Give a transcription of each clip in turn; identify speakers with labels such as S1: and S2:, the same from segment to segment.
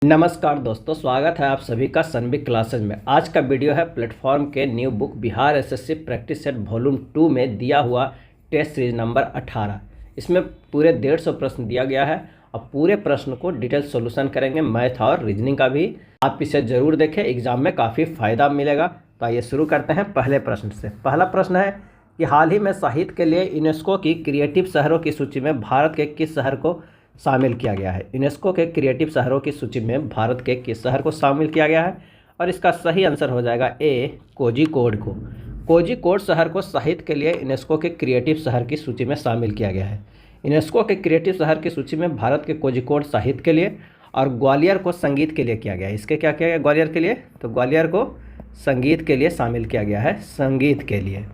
S1: नमस्कार दोस्तों, स्वागत है आप सभी का सनबिक क्लासेज में। आज का वीडियो है प्लेटफॉर्म के new book Bihar SSC practice set volume 2 में दिया हुआ टेस्ट सीरीज नंबर 18। इसमें पूरे 150 प्रश्न दिया गया है और पूरे प्रश्न को डिटेल सॉल्यूशन करेंगे, मैथ और रीजनिंग का भी। आप इसे ज़रूर देखें, एग्जाम में काफ़ी फ़ायदा मिलेगा। तो आइए शुरू करते हैं पहले प्रश्न से। पहला प्रश्न है कि हाल ही में साहित्य के लिए यूनेस्को की क्रिएटिव शहरों की सूची में भारत के किस शहर को शामिल किया गया है। यूनेस्को के क्रिएटिव शहरों की सूची में भारत के किस शहर को शामिल किया गया है, और इसका सही आंसर हो जाएगा ए, कोझिकोड को। कोझिकोड शहर को साहित्य के लिए यूनेस्को के क्रिएटिव शहर की सूची में शामिल किया गया है। यूनेस्को के क्रिएटिव शहर की सूची में भारत के कोझिकोड साहित्य के लिए और ग्वालियर को संगीत के लिए किया गया है। इसके क्या किया गया ग्वालियर के लिए, तो ग्वालियर को संगीत के लिए शामिल किया गया है, संगीत के लिए।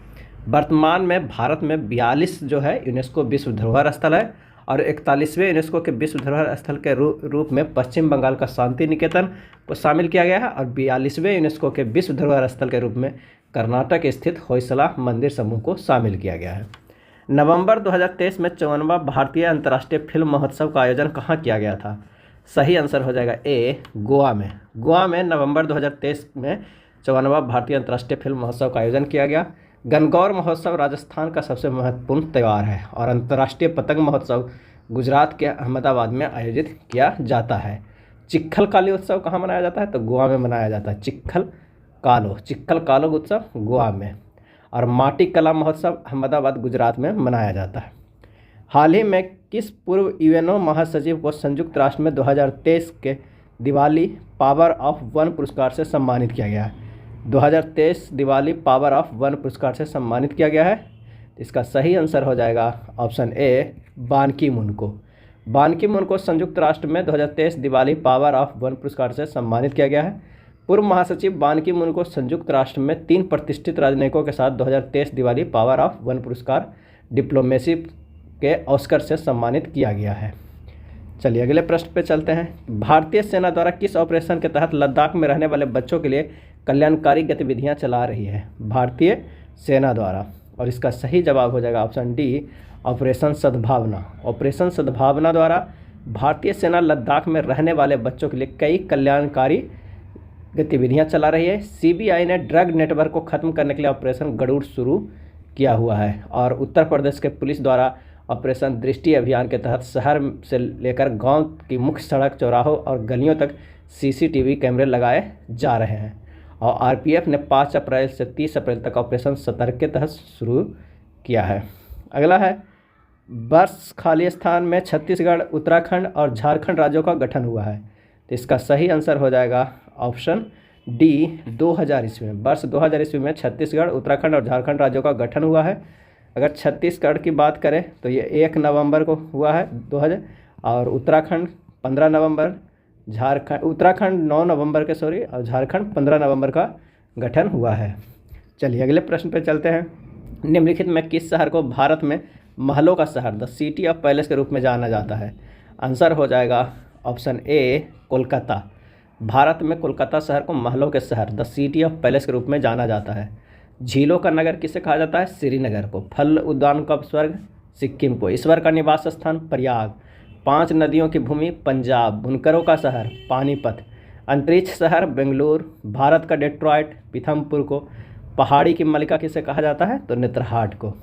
S1: वर्तमान में भारत में 42 जो है यूनेस्को विश्व धरोहर स्थल है, और 41वें यूनेस्को के विश्व धरोहर स्थल के रूप में पश्चिम बंगाल का शांति निकेतन को शामिल किया गया है, और 42वें यूनेस्को के विश्व धरोहर स्थल के रूप में कर्नाटक स्थित होयसला मंदिर समूह को शामिल किया गया है। नवंबर 2023 में 54वां भारतीय अंतर्राष्ट्रीय फिल्म महोत्सव का आयोजन कहाँ किया गया था। सही आंसर हो जाएगा ए, गोवा में। गोवा में नवंबर 2023 में 54वां भारतीय अंतर्राष्ट्रीय फिल्म महोत्सव का आयोजन किया गया। गणगौर महोत्सव राजस्थान का सबसे महत्वपूर्ण त्यौहार है, और अंतर्राष्ट्रीय पतंग महोत्सव गुजरात के अहमदाबाद में आयोजित किया जाता है। चिक्खल काली उत्सव कहाँ मनाया जाता है, तो गोवा में मनाया जाता है। चिक्खल कालो उत्सव गोवा में, और माटी कला महोत्सव अहमदाबाद गुजरात में मनाया जाता है। हाल ही में किस पूर्व यूएनओ महासचिव को संयुक्त राष्ट्र में 2023 के दिवाली पावर ऑफ वन पुरस्कार से सम्मानित किया गया है। 2023 दिवाली पावर ऑफ वन पुरस्कार से सम्मानित किया गया है। इसका सही आंसर हो जाएगा ऑप्शन ए, बान की मून को। बान की मून को संयुक्त राष्ट्र में 2023 दिवाली पावर ऑफ वन पुरस्कार से सम्मानित किया गया है। पूर्व महासचिव बान की मून को संयुक्त राष्ट्र में 3 प्रतिष्ठित राजनयिकों के साथ 2023 दिवाली पावर ऑफ वन पुरस्कार डिप्लोमेसी के ऑस्कर से सम्मानित किया गया है। चलिए अगले प्रश्न पे चलते हैं। भारतीय सेना द्वारा किस ऑपरेशन के तहत लद्दाख में रहने वाले बच्चों के लिए कल्याणकारी गतिविधियां चला रही है। भारतीय सेना द्वारा, और इसका सही जवाब हो जाएगा ऑप्शन डी, ऑपरेशन सद्भावना। ऑपरेशन सद्भावना द्वारा भारतीय सेना लद्दाख में रहने वाले बच्चों के लिए कई कल्याणकारी गतिविधियां चला रही है। सीबीआई ने ड्रग नेटवर्क को खत्म करने के लिए ऑपरेशन गरुड़ शुरू किया हुआ है, और उत्तर प्रदेश के पुलिस द्वारा ऑपरेशन दृष्टि अभियान के तहत शहर से लेकर गांव की मुख्य सड़क, चौराहों और गलियों तक सीसीटीवी कैमरे लगाए जा रहे हैं। और आरपीएफ ने 5 अप्रैल से 30 अप्रैल तक ऑपरेशन सतर्क के तहत शुरू किया है। अगला है, वर्ष खाली स्थान में छत्तीसगढ़, उत्तराखंड और झारखंड राज्यों का गठन हुआ है। तो इसका सही आंसर हो जाएगा ऑप्शन डी, 2000 ईस्वी में। वर्ष 2000 ईस्वी में छत्तीसगढ़, उत्तराखंड और झारखंड राज्यों का गठन हुआ है। अगर छत्तीसगढ़ की बात करें तो ये 1 नवंबर को हुआ है 2000, और उत्तराखंड 15 नवंबर, उत्तराखंड 9 नवंबर के और झारखंड 15 नवंबर का गठन हुआ है। चलिए अगले प्रश्न पर चलते हैं। निम्नलिखित में किस शहर को भारत में महलों का शहर, द सिटी ऑफ पैलेस के रूप में जाना जाता है। आंसर हो जाएगा ऑप्शन ए, कोलकाता। भारत में कोलकाता शहर को महलों के शहर, द सिटी ऑफ पैलेस के रूप में जाना जाता है। झीलों का नगर किसे कहा जाता है, श्रीनगर को। फल उद्यान का स्वर्ग, सिक्किम को। ईश्वर का निवास स्थान, प्रयाग। 5 नदियों की भूमि, पंजाब। बुनकरों का शहर, पानीपत। अंतरिक्ष शहर, बेंगलुरु। भारत का डेट्रॉयट, पीथमपुर को। पहाड़ी की मलिका किसे कहा जाता है, तो नेत्रहाट को।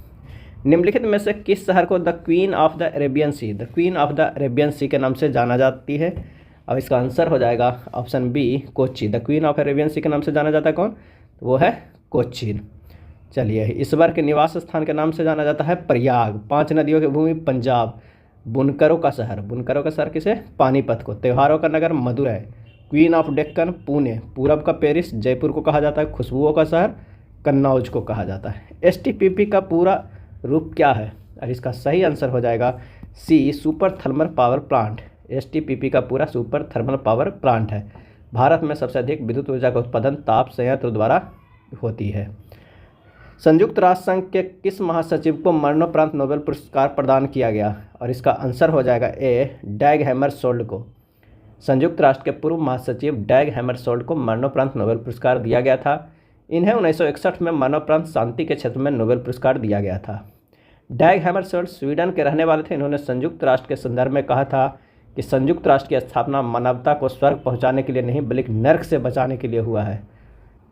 S1: निम्नलिखित में से किस शहर को the queen of the Arabian sea, the queen of the Arabian sea के नाम से जाना जाती है। अब इसका आंसर हो जाएगा option B, Kochi. The queen of Arabian sea के नाम से जाना जाता है कौन, वो है कोच्चि। चलिए, ईश्वर के निवास स्थान के नाम से जाना जाता है प्रयाग। 5 नदियों की भूमि, पंजाब। बुनकरों का शहर किसे, पानीपत को। त्योहारों का नगर, मदुरै। Queen of Deccan, Pune. पूरब का पेरिस, जयपुर को कहा जाता है। खुशबुओं का शहर, कन्नौज को कहा जाता है। एसटीपीपी का पूरा रूप क्या है, और इसका सही आंसर हो जाएगा सी, सुपर थर्मल पावर प्लांट। एसटीपीपी का पूरा सुपर थर्मल पावर प्लांट है। भारत में सबसे अधिक विद्युत ऊर्जा का उत्पादन ताप संयंत्र द्वारा होती है। संयुक्त राष्ट्र संघ के किस महासचिव को मरणोपरांत नोबेल पुरस्कार प्रदान किया गया, और इसका आंसर हो जाएगा ए, डैग हैमरशोल्ड को। संयुक्त राष्ट्र के पूर्व महासचिव डैग हैमरशोल्ड को मरणोपरांत नोबेल पुरस्कार दिया गया था। इन्हें 1961 में मरणोपरांत शांति के क्षेत्र में नोबेल पुरस्कार दिया गया था। डैग हैमरशोल्ड स्वीडन के रहने वाले थे। इन्होंने संयुक्त राष्ट्र के संदर्भ में कहा था कि संयुक्त राष्ट्र की स्थापना मानवता को स्वर्ग पहुंचाने के लिए नहीं बल्कि नर्क से बचाने के लिए हुआ है।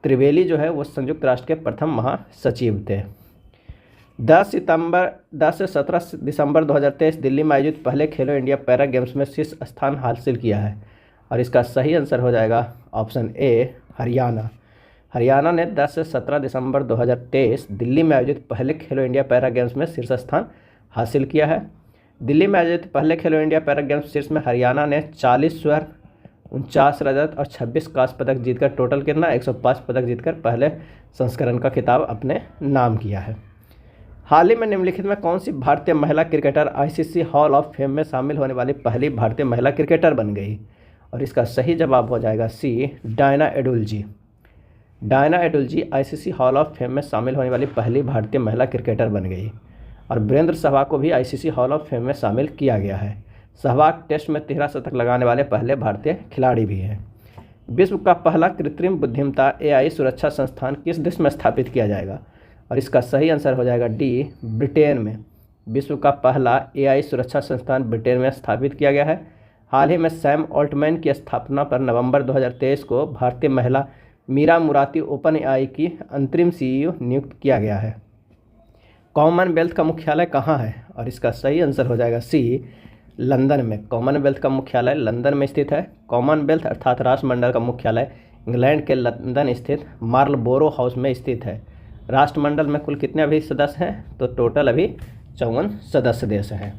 S1: त्रिवेली जो है वो संयुक्त राष्ट्र के प्रथम महासचिव थे। 10 से 17 दिसंबर 2023 दिल्ली में आयोजित पहले खेलो इंडिया पैरा गेम्स में शीर्ष स्थान हासिल किया है, और इसका सही आंसर हो जाएगा ऑप्शन ए हरियाणा। हरियाणा ने 10 से 17 दिसंबर 2023 दिल्ली में आयोजित पहले खेलो इंडिया पैरा गेम्स में शीर्ष स्थान हासिल किया है। दिल्ली में आयोजित पहले खेलो इंडिया पैरा गेम्स शीर्ष में हरियाणा ने 40 स्वर्ण, 49 रजत और 26 कांस्य पदक जीतकर टोटल कितना 105 पदक जीतकर पहले संस्करण का खिताब अपने नाम किया है। हाल ही में निम्नलिखित में कौन सी भारतीय महिला cricketer ICC hall of fame में शामिल होने वाली पहली भारतीय महिला क्रिकेटर बन गई, और इसका सही जवाब हो जाएगा C Diana Edulji. Diana Edulji ICC hall of fame में शामिल होने वाली पहली भारतीय महिला क्रिकेटर बन गई, और वीरेंद्र सहवाग को भी आईसीसी हॉल ऑफ फेम में शामिल किया गया है। सहवाग टेस्ट में 13 शतक लगाने वाले पहले भारतीय खिलाड़ी भी हैं। विश्व का पहला कृत्रिम बुद्धिमत्ता एआई सुरक्षा संस्थान किस देश में स्थापित किया जाएगा, और इसका सही आंसर हो जाएगा डी ब्रिटेन में। विश्व का पहला एआई सुरक्षा संस्थान ब्रिटेन में स्थापित किया गया है। हाल ही में सैम ऑल्टमैन की स्थापना पर नवंबर 2023 को भारतीय महिला मीरा मुराती ओपन एआई की अंतरिम सीईओ नियुक्त किया गया है। कॉमनवेल्थ का मुख्यालय कहाँ है, और इसका सही आंसर हो जाएगा सी लंदन में। कॉमनवेल्थ का मुख्यालय लंदन में स्थित है। कॉमनवेल्थ अर्थात राष्ट्रमंडल का मुख्यालय इंग्लैंड के लंदन स्थित मार्लबोरो हाउस में स्थित है। राष्ट्रमंडल में कुल कितने अभी सदस्य हैं, तो टोटल अभी 54 सदस्य देश हैं।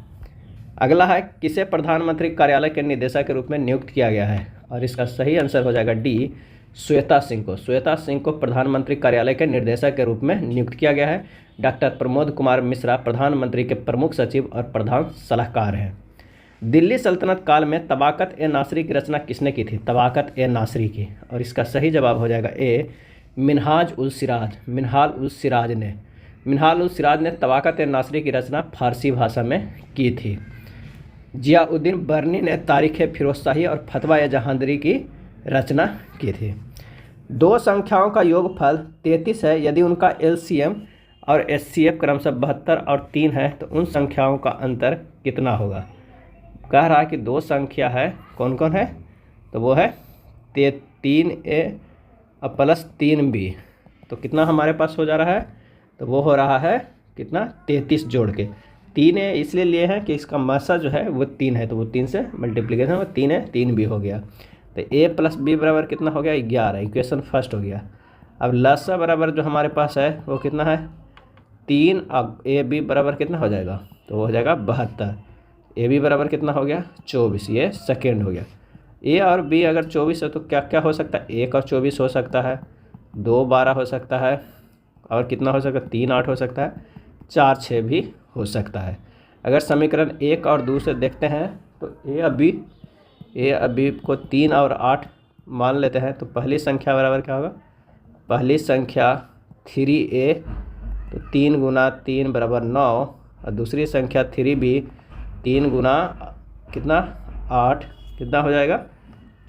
S1: अगला है किसे प्रधानमंत्री कार्यालय के निदेशक के रूप में नियुक्त किया गया है, और इसका सही आंसर हो जाएगा डी श्वेता सिंह को। श्वेता सिंह को प्रधानमंत्री कार्यालय के निर्देशक के रूप में नियुक्त किया गया है। डॉक्टर प्रमोद कुमार मिश्रा प्रधानमंत्री के प्रमुख सचिव और प्रधान सलाहकार हैं। दिल्ली सल्तनत काल में तबाकत ए नासरी की रचना किसने की थी, तबाकत ए नासरी की, और इसका सही जवाब हो जाएगा ए मिनहाज उल सिराज। मिनहाल उल सिराज ने तबाकत ए नासरी की रचना फारसी भाषा में की थी। जियाउद्दीन बर्नी ने तारीख़ फिरोजशाही और फतवा ए जहांगीरी की रचना की थी। दो संख्याओं का योगफल 33 है यदि उनका एलसीएम और एचसीएफ क्रमशः 72 और 3 है तो उन संख्याओं का अंतर कितना होगा। कह रहा है कि दो संख्या है, कौन कौन है, तो वो है 3a प्लस 3b, तो कितना हमारे पास हो जा रहा है, तो वो हो रहा है कितना 33 जोड़ के। 3a इसलिए लिए हैं कि इसका मासा जो है वो 3 है, तो वो 3 से मल्टीप्लिकेशन वो 3 है, 3b हो गया, तो a प्लस b बराबर कितना हो गया 11। इक्वेशन फर्स्ट हो गया। अब लसा बराबर जो हमारे पास है वो कितना है 3, अब ab बराबर कितना हो जाएगा, तो वो हो जाएगा 72। ab बराबर कितना हो गया 24, ये सेकेंड हो गया। a और b अगर 24 है तो क्या क्या हो सकता है, 1 और 24 हो सकता है, 2 12 हो सकता है, और कितना हो सकता है 3 8 हो सकता है, 4 6 भी हो सकता है। अगर समीकरण 1 और 2 से देखते हैं तो a और b को 3 और 8 मान लेते हैं तो पहली संख्या बराबर क्या होगा, पहली संख्या 3a, तो 3 गुना 3 बराबर 9, और दूसरी संख्या 3b 3 गुना कितना 8 कितना हो जाएगा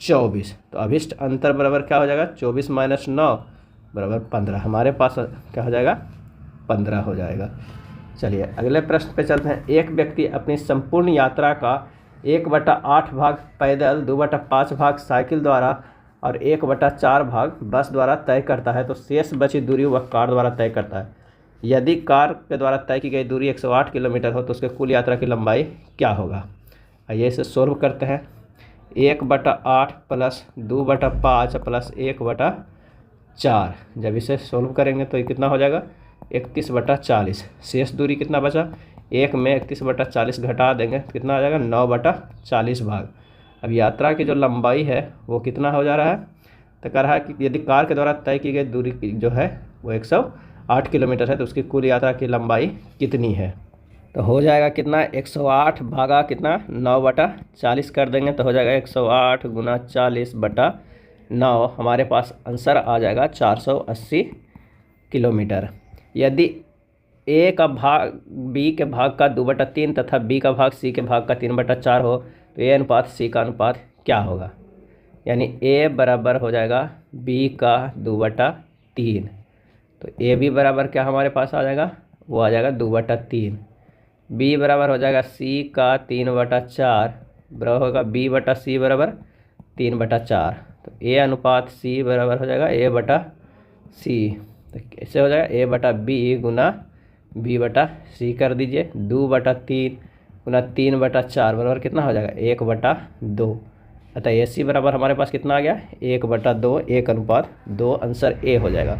S1: 24, तो अभिष्ट अंतर बराबर क्या हो जाएगा 24 माइनस 9 बराबर 15, हमारे पास क्या हो जाएगा 15 हो जाएगा। चलिए अगले प्रश्न पे चलते हैं। एक व्यक्ति अपनी संपूर्ण यात्रा का 1/8 भाग पैदल, 2/5 भाग साइकिल द्वारा और 1/4 भाग बस द्वारा तय करता है, तो शेष बची दूरी वह कार द्वारा तय करता है। यदि कार के द्वारा तय की गई दूरी 108 किलोमीटर हो तो उसके कुल यात्रा की लंबाई क्या होगा। आइए इसे सोल्व करते हैं। 1/8 प्लस 2/5 प्लस 1/4, जब इसे सोल्व करेंगे तो ये कितना हो जाएगा 31/40। शेष दूरी कितना बचा, 1 में 31/40 घटा देंगे तो कितना आ जाएगा 9/40 भाग। अब यात्रा की जो लंबाई है वो कितना हो जा रहा है, तो कह रहा है कि यदि कार के द्वारा तय की गई दूरी जो है वो 108 किलोमीटर है तो उसकी कुल यात्रा की लंबाई कितनी है, तो हो जाएगा कितना 108 भागा कितना 9/40 कर देंगे तो हो जाएगा 108 गुना 40/9, हमारे पास आंसर आ जाएगा 480 किलोमीटर। यदि ए का भाग बी के भाग का 2/3 तथा बी का भाग सी के भाग का 3/4 हो तो ए अनुपात सी का अनुपात क्या होगा, यानी ए बराबर हो जाएगा बी का 2/3, तो ए बी बराबर क्या हमारे पास आ जाएगा, वो आ जाएगा 2/3। बी बराबर हो जाएगा सी का 3/4, बराबर होगा बी बटा सी बराबर 3/4। तो ए अनुपात सी बराबर हो जाएगा ए बटा सी। तो कैसे हो जाएगा ए बटा बी गुना बी बटा सी कर दीजिए। 2/3 गुना 3/4 बराबर कितना हो जाएगा 1/2। अतः ए सी बराबर हमारे पास कितना आ गया 1/2, 1:2। आंसर ए हो जाएगा।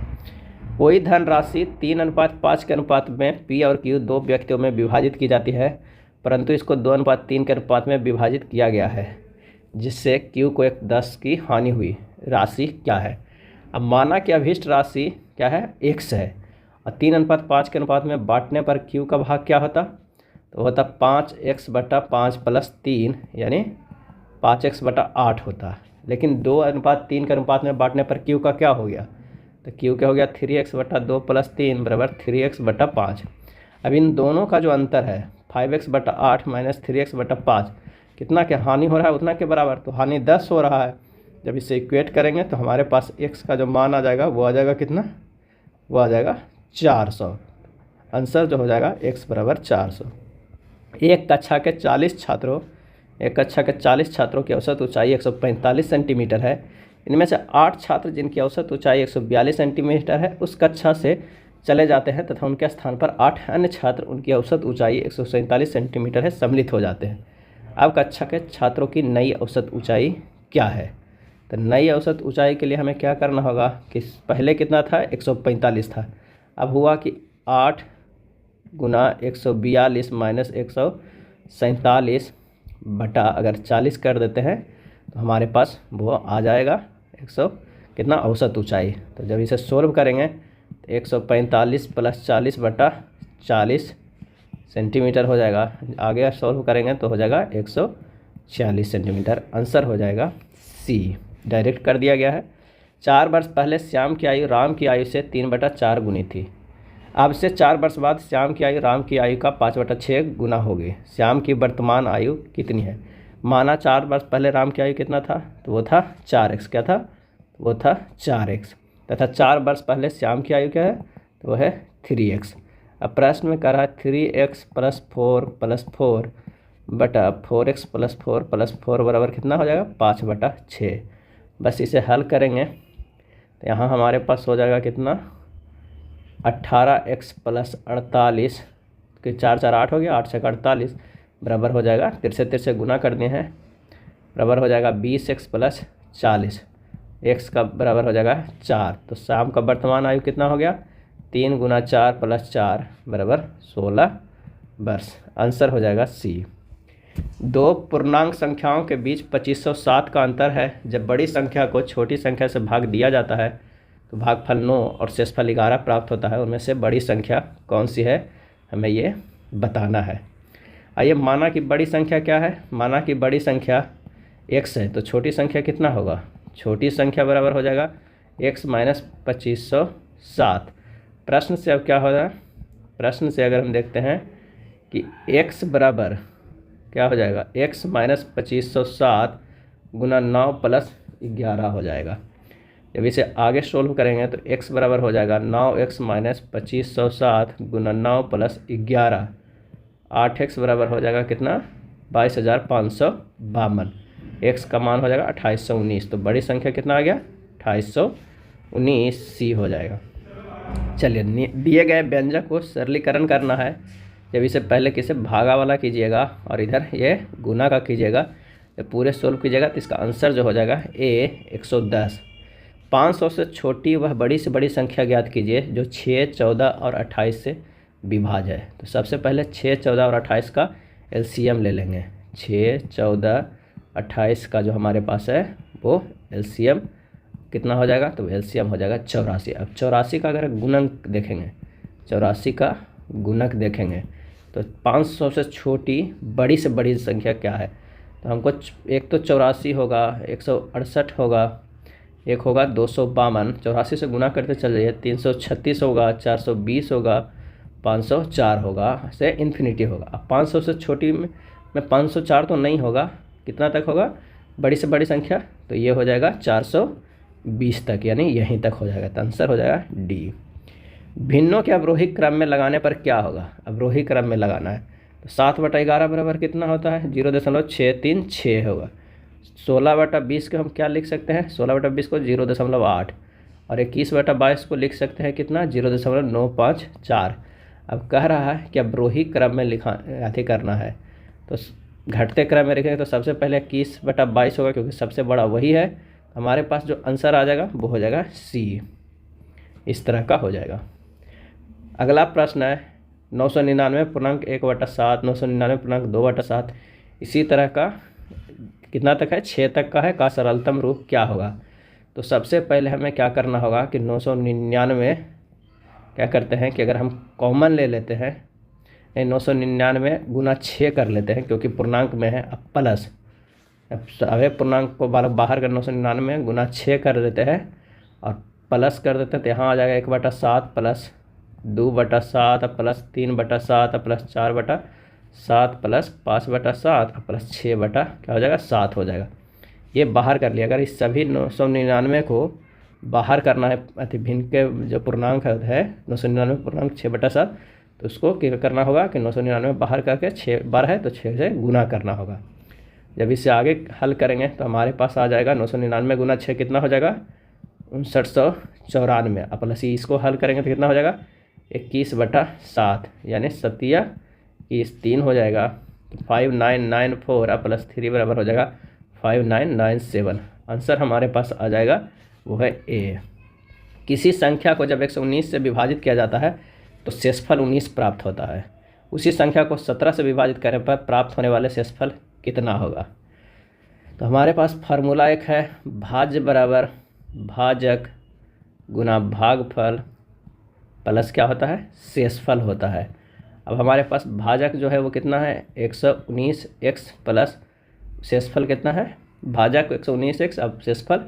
S1: कोई धनराशि 3:5 के अनुपात में पी और क्यू दो व्यक्तियों में विभाजित की जाती है, परंतु इसको 2:3 के अनुपात में विभाजित किया गया है, जिससे क्यू को 10 की हानि हुई। राशि क्या है? अब माना कि अभिष्ट राशि क्या है x है, और 3:5 के अनुपात में बांटने पर क्यू का भाग क्या होता? तो होता 5x/5 + 3 यानी 5x/8 होता। लेकिन 2:3 के अनुपात में बांटने पर क्यू का क्या हो गया? तो क्यू क्या हो गया 3x/2 + 3 बराबर 3x/5। अब इन दोनों का जो अंतर है 5x/8 - 3x/5 कितना क्या हानि हो रहा है उतना के बराबर, तो हानि 10 हो रहा है। जब इसे इक्वेट करेंगे तो हमारे पास x का जो मान आ जाएगा वो आ जाएगा कितना, वो आ जाएगा 400। आंसर जो हो जाएगा x बराबर 400। एक कक्षा के 40 छात्रों की औसत ऊंचाई 145 सेंटीमीटर है। इनमें से 8 छात्र जिनकी औसत ऊंचाई 142 सेंटीमीटर है उस कक्षा से चले जाते हैं तथा उनके स्थान पर 8 अन्य छात्र उनकी औसत ऊंचाई 147 सेंटीमीटर है सम्मिलित हो जाते हैं। अब कक्षा के छात्रों की नई औसत ऊंचाई क्या है? तो नई औसत ऊंचाई के लिए हमें क्या करना होगा कि पहले कितना था 145 था, अब हुआ कि 8 गुना 142 माइनस 147 बटा अगर 40 कर देते हैं तो हमारे पास वो आ जाएगा 100 कितना औसत ऊंचाई। तो जब इसे सोल्व करेंगे तो 145 + 40 बटा 40 सेंटीमीटर हो जाएगा। आगे सोल्व करेंगे तो हो जाएगा 146 सेंटीमीटर। आंसर हो जाएगा सी। डायरेक्ट कर दिया गया है। 4 वर्ष पहले श्याम की आयु राम की आयु से 3/4 गुनी थी। अब से 4 वर्ष बाद श्याम की आयु राम की आयु का 5/6 गुना होगी। श्याम की वर्तमान आयु कितनी है? माना 4 वर्ष पहले राम की आयु कितना था? तो वो था 4x। क्या था? वो था 4x। तथा 4 वर्ष पहले श्याम की आयु क्या है? तो वो है 3x। अब प्रश्न में कह रहा है 3x + 4 + 4 बटा 4x + 4 + 4 बराबर कितना हो जाएगा 5/6। बस इसे हल करेंगे तो यहाँ हमारे पास हो जाएगा कितना 18x + 48 कि 4 4 8 हो गया, 8 6 48 बराबर हो जाएगा 3 से गुना कर दिए हैं बराबर हो जाएगा 20x + 40। x का बराबर हो जाएगा 4। तो शाम का वर्तमान आयु कितना हो गया 3 गुना 4 + 4 बराबर 16 वर्ष। आंसर हो जाएगा सी। दो पूर्णांक संख्याओं के बीच 2507 का अंतर है। जब बड़ी संख्या को छोटी संख्या से भाग दिया जाता है तो भागफल 9 और शेषफल 11 प्राप्त होता है। उनमें से बड़ी संख्या कौन सी है हमें ये बताना है। आइए माना कि बड़ी संख्या क्या है? माना कि बड़ी संख्या x है, तो छोटी संख्या कितना होगा? छोटी संख्या बराबर हो जाएगा x - 2507। प्रश्न से अब क्या हो रहा है? प्रश्न से अगर हम देखते हैं कि x बराबर क्या हो जाएगा x - 2507 गुना 9 + 11 हो जाएगा। जब इसे आगे सोल्व करेंगे तो x बराबर हो जाएगा 9x - 2507 गुना 9 + 11। 8x बराबर हो जाएगा कितना 22,552। x का मान हो जाएगा 2819। तो बड़ी संख्या कितना आ गया 2819 सी हो जाएगा। चलिए दिए गए व्यंजक को सरलीकरण करना है। जब इसे पहले किसे भागा वाला कीजिएगा और इधर ये गुना का कीजिएगा, जब पूरे सोल्व कीजिएगा तो इसका आंसर जो हो जाएगा a 110। 500 से छोटी वह बड़ी से बड़ी संख्या ज्ञात कीजिए जो 6, 14 और 28 से विभाज्य है। तो सबसे पहले 6, 14 और 28 का एलसीएम ले लेंगे। 6, 14, 28 का जो हमारे पास है वो एलसीएम कितना हो जाएगा? तो एलसीएम हो जाएगा 84। अब 84 का अगर गुणक देखेंगे, 84 का गुणक देखेंगे तो 500 से छोटी बड़ी से बड़ी संख्या क्या है? तो हमको एक तो 84 होगा, 168 होगा, एक होगा 252। 84 से गुना करते चल जाइए 336 होगा, 420 होगा, 504 होगा, से इन्फिनिटी होगा। अब 500 से छोटी में 504 तो नहीं होगा, कितना तक होगा बड़ी से बड़ी संख्या? तो ये हो जाएगा 420 तक, यानी यहीं तक हो जाएगा। तो आंसर हो जाएगा डी। भिन्नों के अवरोही क्रम में लगाने पर क्या होगा? अवरोही क्रम में लगाना है तो 7/11 बराबर कितना होता है? 0.636 होगा। 16/20 को हम क्या लिख सकते हैं? 16/20 को 0.8 और 21/22 को लिख सकते हैं कितना? 0.954। अब कह रहा है कि अब रोही क्रम में लिखा अथी करना है, तो घटते क्रम में लिखेंगे तो सबसे पहले 21/22 होगा क्योंकि सबसे बड़ा वही है। हमारे पास जो आंसर आ जाएगा वो हो जाएगा सी। इस तरह का हो जाएगा। अगला प्रश्न है 999.1/7, 999.2/7, इसी तरह का कितना तक है? 6 तक का है। का सरलतम रूप क्या होगा? तो सबसे पहले हमें क्या करना होगा कि 999 क्या करते हैं कि अगर हम कॉमन ले लेते हैं, 999 गुना 6 कर लेते हैं क्योंकि पूर्णांक में है। अब प्लस, अब सारे पूर्णांक को बाहर कर 999 गुना 6 कर देते हैं और प्लस कर देते हैं, तो यहाँ आ जाएगा 1/7 plus 2/7 plus 3/7 plus 4/7 plus 5/7 plus 6 क्या हो जाएगा? 7 हो जाएगा। ये बाहर कर लिया। अगर इस सभी 999 को बाहर करना है अति भिन्न के जो पूर्णांक है 999 पूर्णांक 6/7, तो उसको क्या करना होगा कि 999 बाहर करके 6 बार है तो 6 से गुना करना होगा। जब इससे आगे हल करेंगे तो हमारे पास आ जाएगा 999 गुना 6 कितना हो जाएगा? 5994। अब प्लस इसको हल करेंगे तो कितना हो जाएगा? 21/7 यानी 3 हो जाएगा। 5994 अब प्लस 3 बराबर हो जाएगा 5997। आंसर हमारे पास आ जाएगा वो है ए। किसी संख्या को जब 119 से विभाजित किया जाता है तो शेषफल 19 प्राप्त होता है। उसी संख्या को 17 से विभाजित करने पर प्राप्त होने वाले शेषफल कितना होगा? तो हमारे पास फार्मूला एक है, भाज्य बराबर भाजक गुना भागफल प्लस क्या होता है? शेषफल होता है। अब हमारे पास भाजक जो है वो कितना है? 119x प्लस शेषफल कितना है? भाजक 119x, अब शेषफल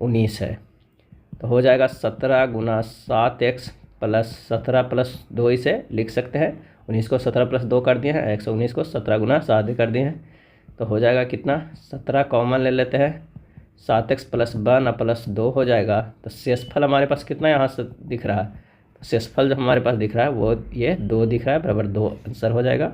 S1: 19 है, तो हो जाएगा 17 गुना 7x प्लस 17 प्लस 2 इसे लिख सकते हैं। 19 को 17 प्लस 2 कर दिए हैं, 119 को 17 गुना 7 कर दिए हैं, तो हो जाएगा कितना? 17 कॉमन ले लेते हैं, 7x प्लस 1 प्लस 2 हो जाएगा। तो शेषफल हमारे पास कितना यहाँ से दिख रहा है? तो शेषफल जो हमारे पास दिख रहा है वो ये 2 दिख रहा है, बराबर 2 आंसर हो जाएगा।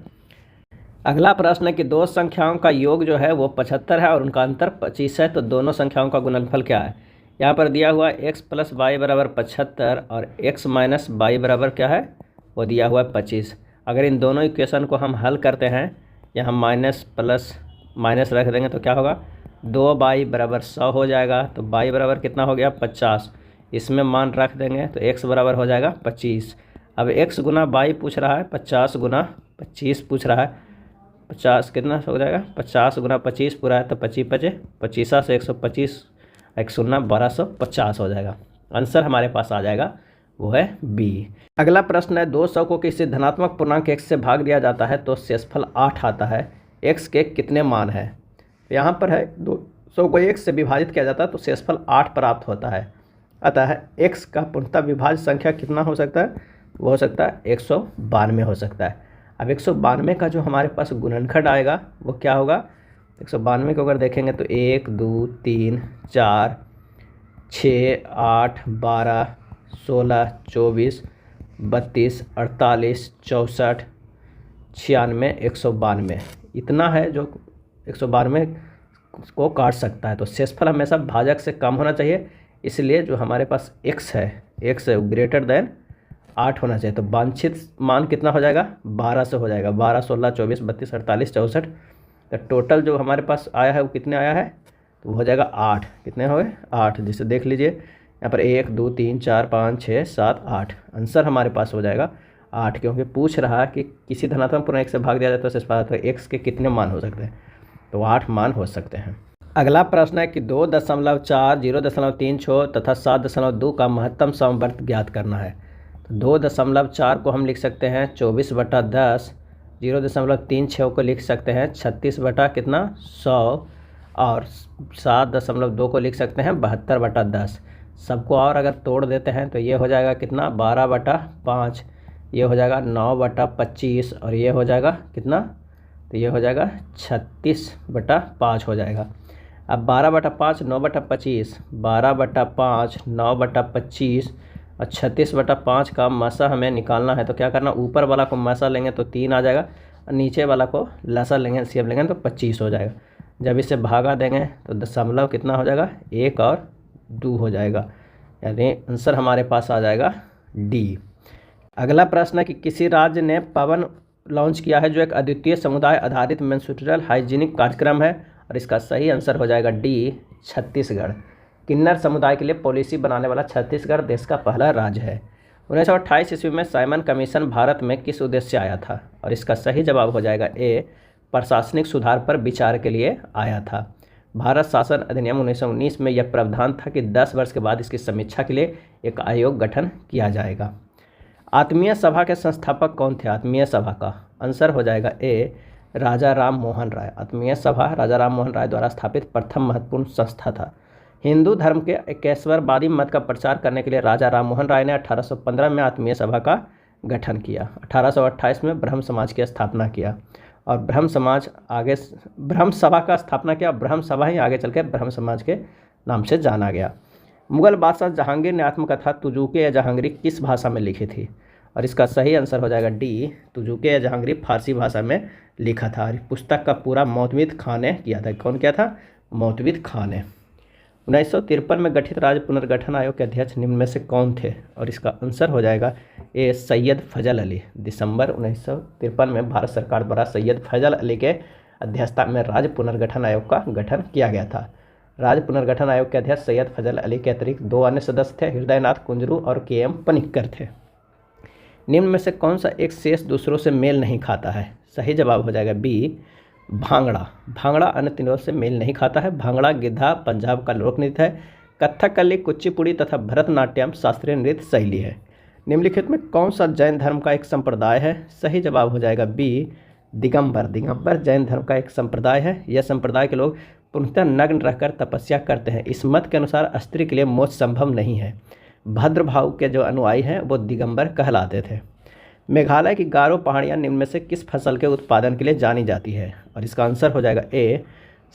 S1: अगला प्रश्न है कि दो संख्याओं का योग जो है वो 75 है और उनका अंतर 25 है, तो दोनों संख्याओं का गुणनफल क्या है? यहाँ पर दिया हुआ x प्लस वाई बराबर 75 और x माइनस वाई बराबर क्या है? वो दिया हुआ है 25। अगर इन दोनों इक्वेशन को हम हल करते हैं, यहाँ माइनस प्लस माइनस रख देंगे तो क्या होगा? 2y बराबर 100 हो जाएगा। तो y बराबर कितना हो गया? 50। इसमें मान रख देंगे तो x बराबर हो जाएगा 25। अब x गुना y पूछ रहा है, 50 गुना 25 पूछ रहा है। 50 कितना हो जाएगा? 50 गुना 25 पूरा है तो 25 से 125 एक 0 1250 हो जाएगा। आंसर हमारे पास आ जाएगा वो है बी। अगला प्रश्न है 200 को किसी धनात्मक पूर्णांक x से भाग दिया जाता है तो शेषफल 8 आता है, x के कितने मान है? यहाँ पर है 200 को x से विभाजित किया जाता है तो शेषफल 8 प्राप्त होता है। अतः x का पूर्णतः विभाज्य संख्या कितना हो सकता है? वो हो सकता है 192 हो सकता है। अब 192 का जो हमारे पास गुणनखंड आएगा वो क्या होगा? 192 को अगर देखेंगे तो 1 2 3 4 6 8 12 16 24 32 48 64 96 192 इतना है जो 192 को काट सकता है। तो शेषफल हमेशा भाजक से कम होना चाहिए, इसलिए जो हमारे पास x है, x ग्रेटर देन 8 होना चाहिए। तो वांछित मान कितना हो जाएगा? 12 से हो जाएगा। 12 16 24 32 48 64, तो टोटल जो हमारे पास आया है वो कितने आया है? तो वो हो जाएगा 8। कितने हो गए? 8। जिसे देख लीजिए यहाँ पर 1 2 3 4 5 6 7 8, आंसर हमारे पास हो जाएगा 8, क्योंकि पूछ रहा है कि किसी धनात्मक पूर्णांक x से भाग दिया जाए तो शेषफल x के कितने मान हो सकते हैं? तो 8 मान हो सकते हैं। अगला प्रश्न है कि 2.4 0.36 तथा 7.2 का महत्तम समवर्त ज्ञात करना है। तो 2.4 को हम लिख सकते हैं 24/10, 0.36 को लिख सकते हैं 36/100 और 7.2 को लिख सकते हैं 72/10। सबको और अगर तोड़ देते हैं तो ये हो जाएगा कितना? 12/5, ये हो जाएगा 9/25 और ये हो जाएगा कितना? तो ये हो जाएगा 36/5 हो जाएगा। अब 12/5 9/25, 12/5 9/25 और 36/5 का मसा हमें निकालना है। तो क्या करना? ऊपर वाला को मसा लेंगे तो 3 आ जाएगा नीचे वाला को लसा लेंगे, एलसीएम लेंगे तो 25 हो जाएगा। जब इसे भागा देंगे तो दशमलव कितना हो जाएगा, 1 और 2 हो जाएगा, यानी आंसर हमारे पास आ जाएगा डी। अगला प्रश्न है कि किसी राज्य ने पवन लॉन्च किया है जो एक अद्वितीय समुदाय आधारित मेंस्ट्रुअल हाइजीनिक कार्यक्रम है, और इसका सही आंसर हो जाएगा डी, छत्तीसगढ़। किन्नर समुदाय के लिए पॉलिसी बनाने वाला छत्तीसगढ़ देश का पहला राज्य है। 1928 ईस्वी में साइमन कमीशन भारत में किस उद्देश्य से आया था, और इसका सही जवाब हो जाएगा ए, प्रशासनिक सुधार पर विचार के लिए आया था। भारत शासन अधिनियम 1919 में यह प्रावधान था कि 10 वर्ष के बाद इसकी समीक्षा के लिए एक आयोग गठन किया जाएगा। आत्मीय सभा के संस्थापक कौन थे, आत्मीय सभा का आंसर हो जाएगा ए, राजा राम मोहन राय। आत्मीय सभा राजा राम मोहन राय द्वारा स्थापित प्रथम महत्वपूर्ण संस्था था। हिंदू धर्म के एकेश्वरवादी मत का प्रचार करने के लिए राजा राम मोहन राय ने 1815 में आत्मीय सभा का गठन किया। 1828 में ब्रह्म समाज की स्थापना किया, और ब्रह्म सभा का स्थापना किया। ब्रह्म सभा ही आगे चल के ब्रह्म समाज के नाम से जाना गया। मुगल बादशाह जहांगीर ने आत्मकथा तुजुके या जहांगीरी किस भाषा में लिखी थी, और इसका सही आंसर हो जाएगा डी, तुजुके या जहांगीरी फारसी भाषा में लिखा था। और पुस्तक का पूरा मौतविद खान ने किया था। कौन किया था, मौतविद खान ने। 1953 में गठित राज्य पुनर्गठन आयोग के अध्यक्ष निम्न में से कौन थे, और इसका आंसर हो जाएगा ए, सैयद फजल अली। दिसंबर 1953 में भारत सरकार द्वारा सैयद फजल अली के अध्यक्षता में राज्य पुनर्गठन आयोग का गठन किया गया था। राज्य पुनर्गठन आयोग के अध्यक्ष सैयद फजल अली के अतिरिक्त 2 अन्य सदस्य थे, हृदयनाथ कुंजरू और के.एम. पनिक्कर थे। निम्न में से कौन सा एक शेष दूसरों से मेल नहीं खाता है, सही जवाब हो जाएगा बी, भांगड़ा। भांगड़ा अन्य तीनों से मेल नहीं खाता है। भांगड़ा गिद्धा पंजाब का लोक नृत्य है। कथकली, कुचिपुड़ी तथा भरतनाट्यम शास्त्रीय नृत्य शैली है। निम्नलिखित में कौन सा जैन धर्म का एक संप्रदाय है, सही जवाब हो जाएगा बी, दिगंबर। दिगंबर जैन धर्म का एक संप्रदाय है। यह संप्रदाय के लोग पूर्णतः नग्न रहकर तपस्या करते हैं। इस मत के अनुसार स्त्री के लिए मोक्ष संभव नहीं है। भद्रभाव के जो अनुयायी हैं वो दिगंबर कहलाते थे। मेघालय की गारो पहाड़ियाँ निम्न में से किस फसल के उत्पादन के लिए जानी जाती है, और इसका आंसर हो जाएगा ए,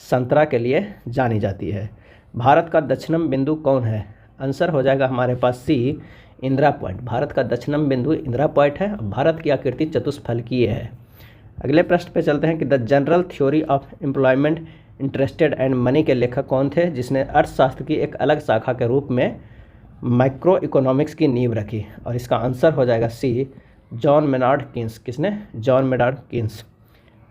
S1: संतरा के लिए जानी जाती है। भारत का दक्षिणम बिंदु कौन है, आंसर हो जाएगा हमारे पास सी, इंदिरा पॉइंट। भारत का दक्षिणम बिंदु इंदिरा पॉइंट है। भारत की आकृति चतुष्फलकीय है। अगले प्रश्न पे चलते हैं कि the general theory of employment interested and money के लेखक कौन थे, जिसने अर्थशास्त्र की एक अलग शाखा के रूप में माइक्रो इकोनॉमिक्स की नींव रखी, और इसका आंसर हो जाएगा सी, जॉन मेनार्ड कीन्स। किसने, जॉन मेनार्ड कीन्स।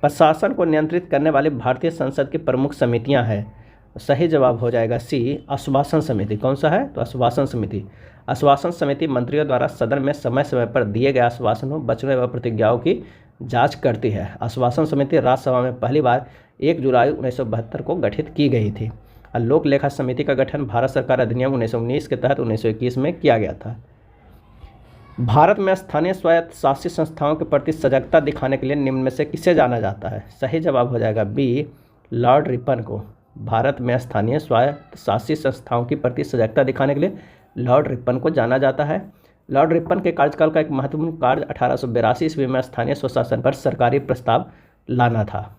S1: प्रशासन को नियंत्रित करने वाली भारतीय संसद की प्रमुख समितियां हैं, सही जवाब हो जाएगा सी, आश्वासन समिति। कौन सा है, तो आश्वासन समिति। आश्वासन समिति मंत्रियों द्वारा सदन में समय समय पर दिए गए आश्वासनों, वचनों एवं प्रतिज्ञाओं की जांच करती है। आश्वासन समिति राज्यसभा में पहली बार 1 जुलाई 1972 को गठित की गई थी। लोक लेखा समिति का गठन भारत सरकार अधिनियम 1919 के तहत 1921 में किया गया था। भारत में स्थानीय स्वायत्त शासित संस्थाओं के प्रति सजगता दिखाने के लिए निम्न में से किसे जाना जाता है, सही जवाब हो जाएगा बी, लॉर्ड रिपन को। भारत में स्थानीय स्वायत्त शासित संस्थाओं के प्रति सजगता दिखाने के लिए लॉर्ड रिपन को जाना जाता है। लॉर्ड रिपन के कार्यकाल का एक महत्वपूर्ण कार्य 1882 ईस्वी में स्थानीय स्वशासन पर सरकारी प्रस्ताव लाना था।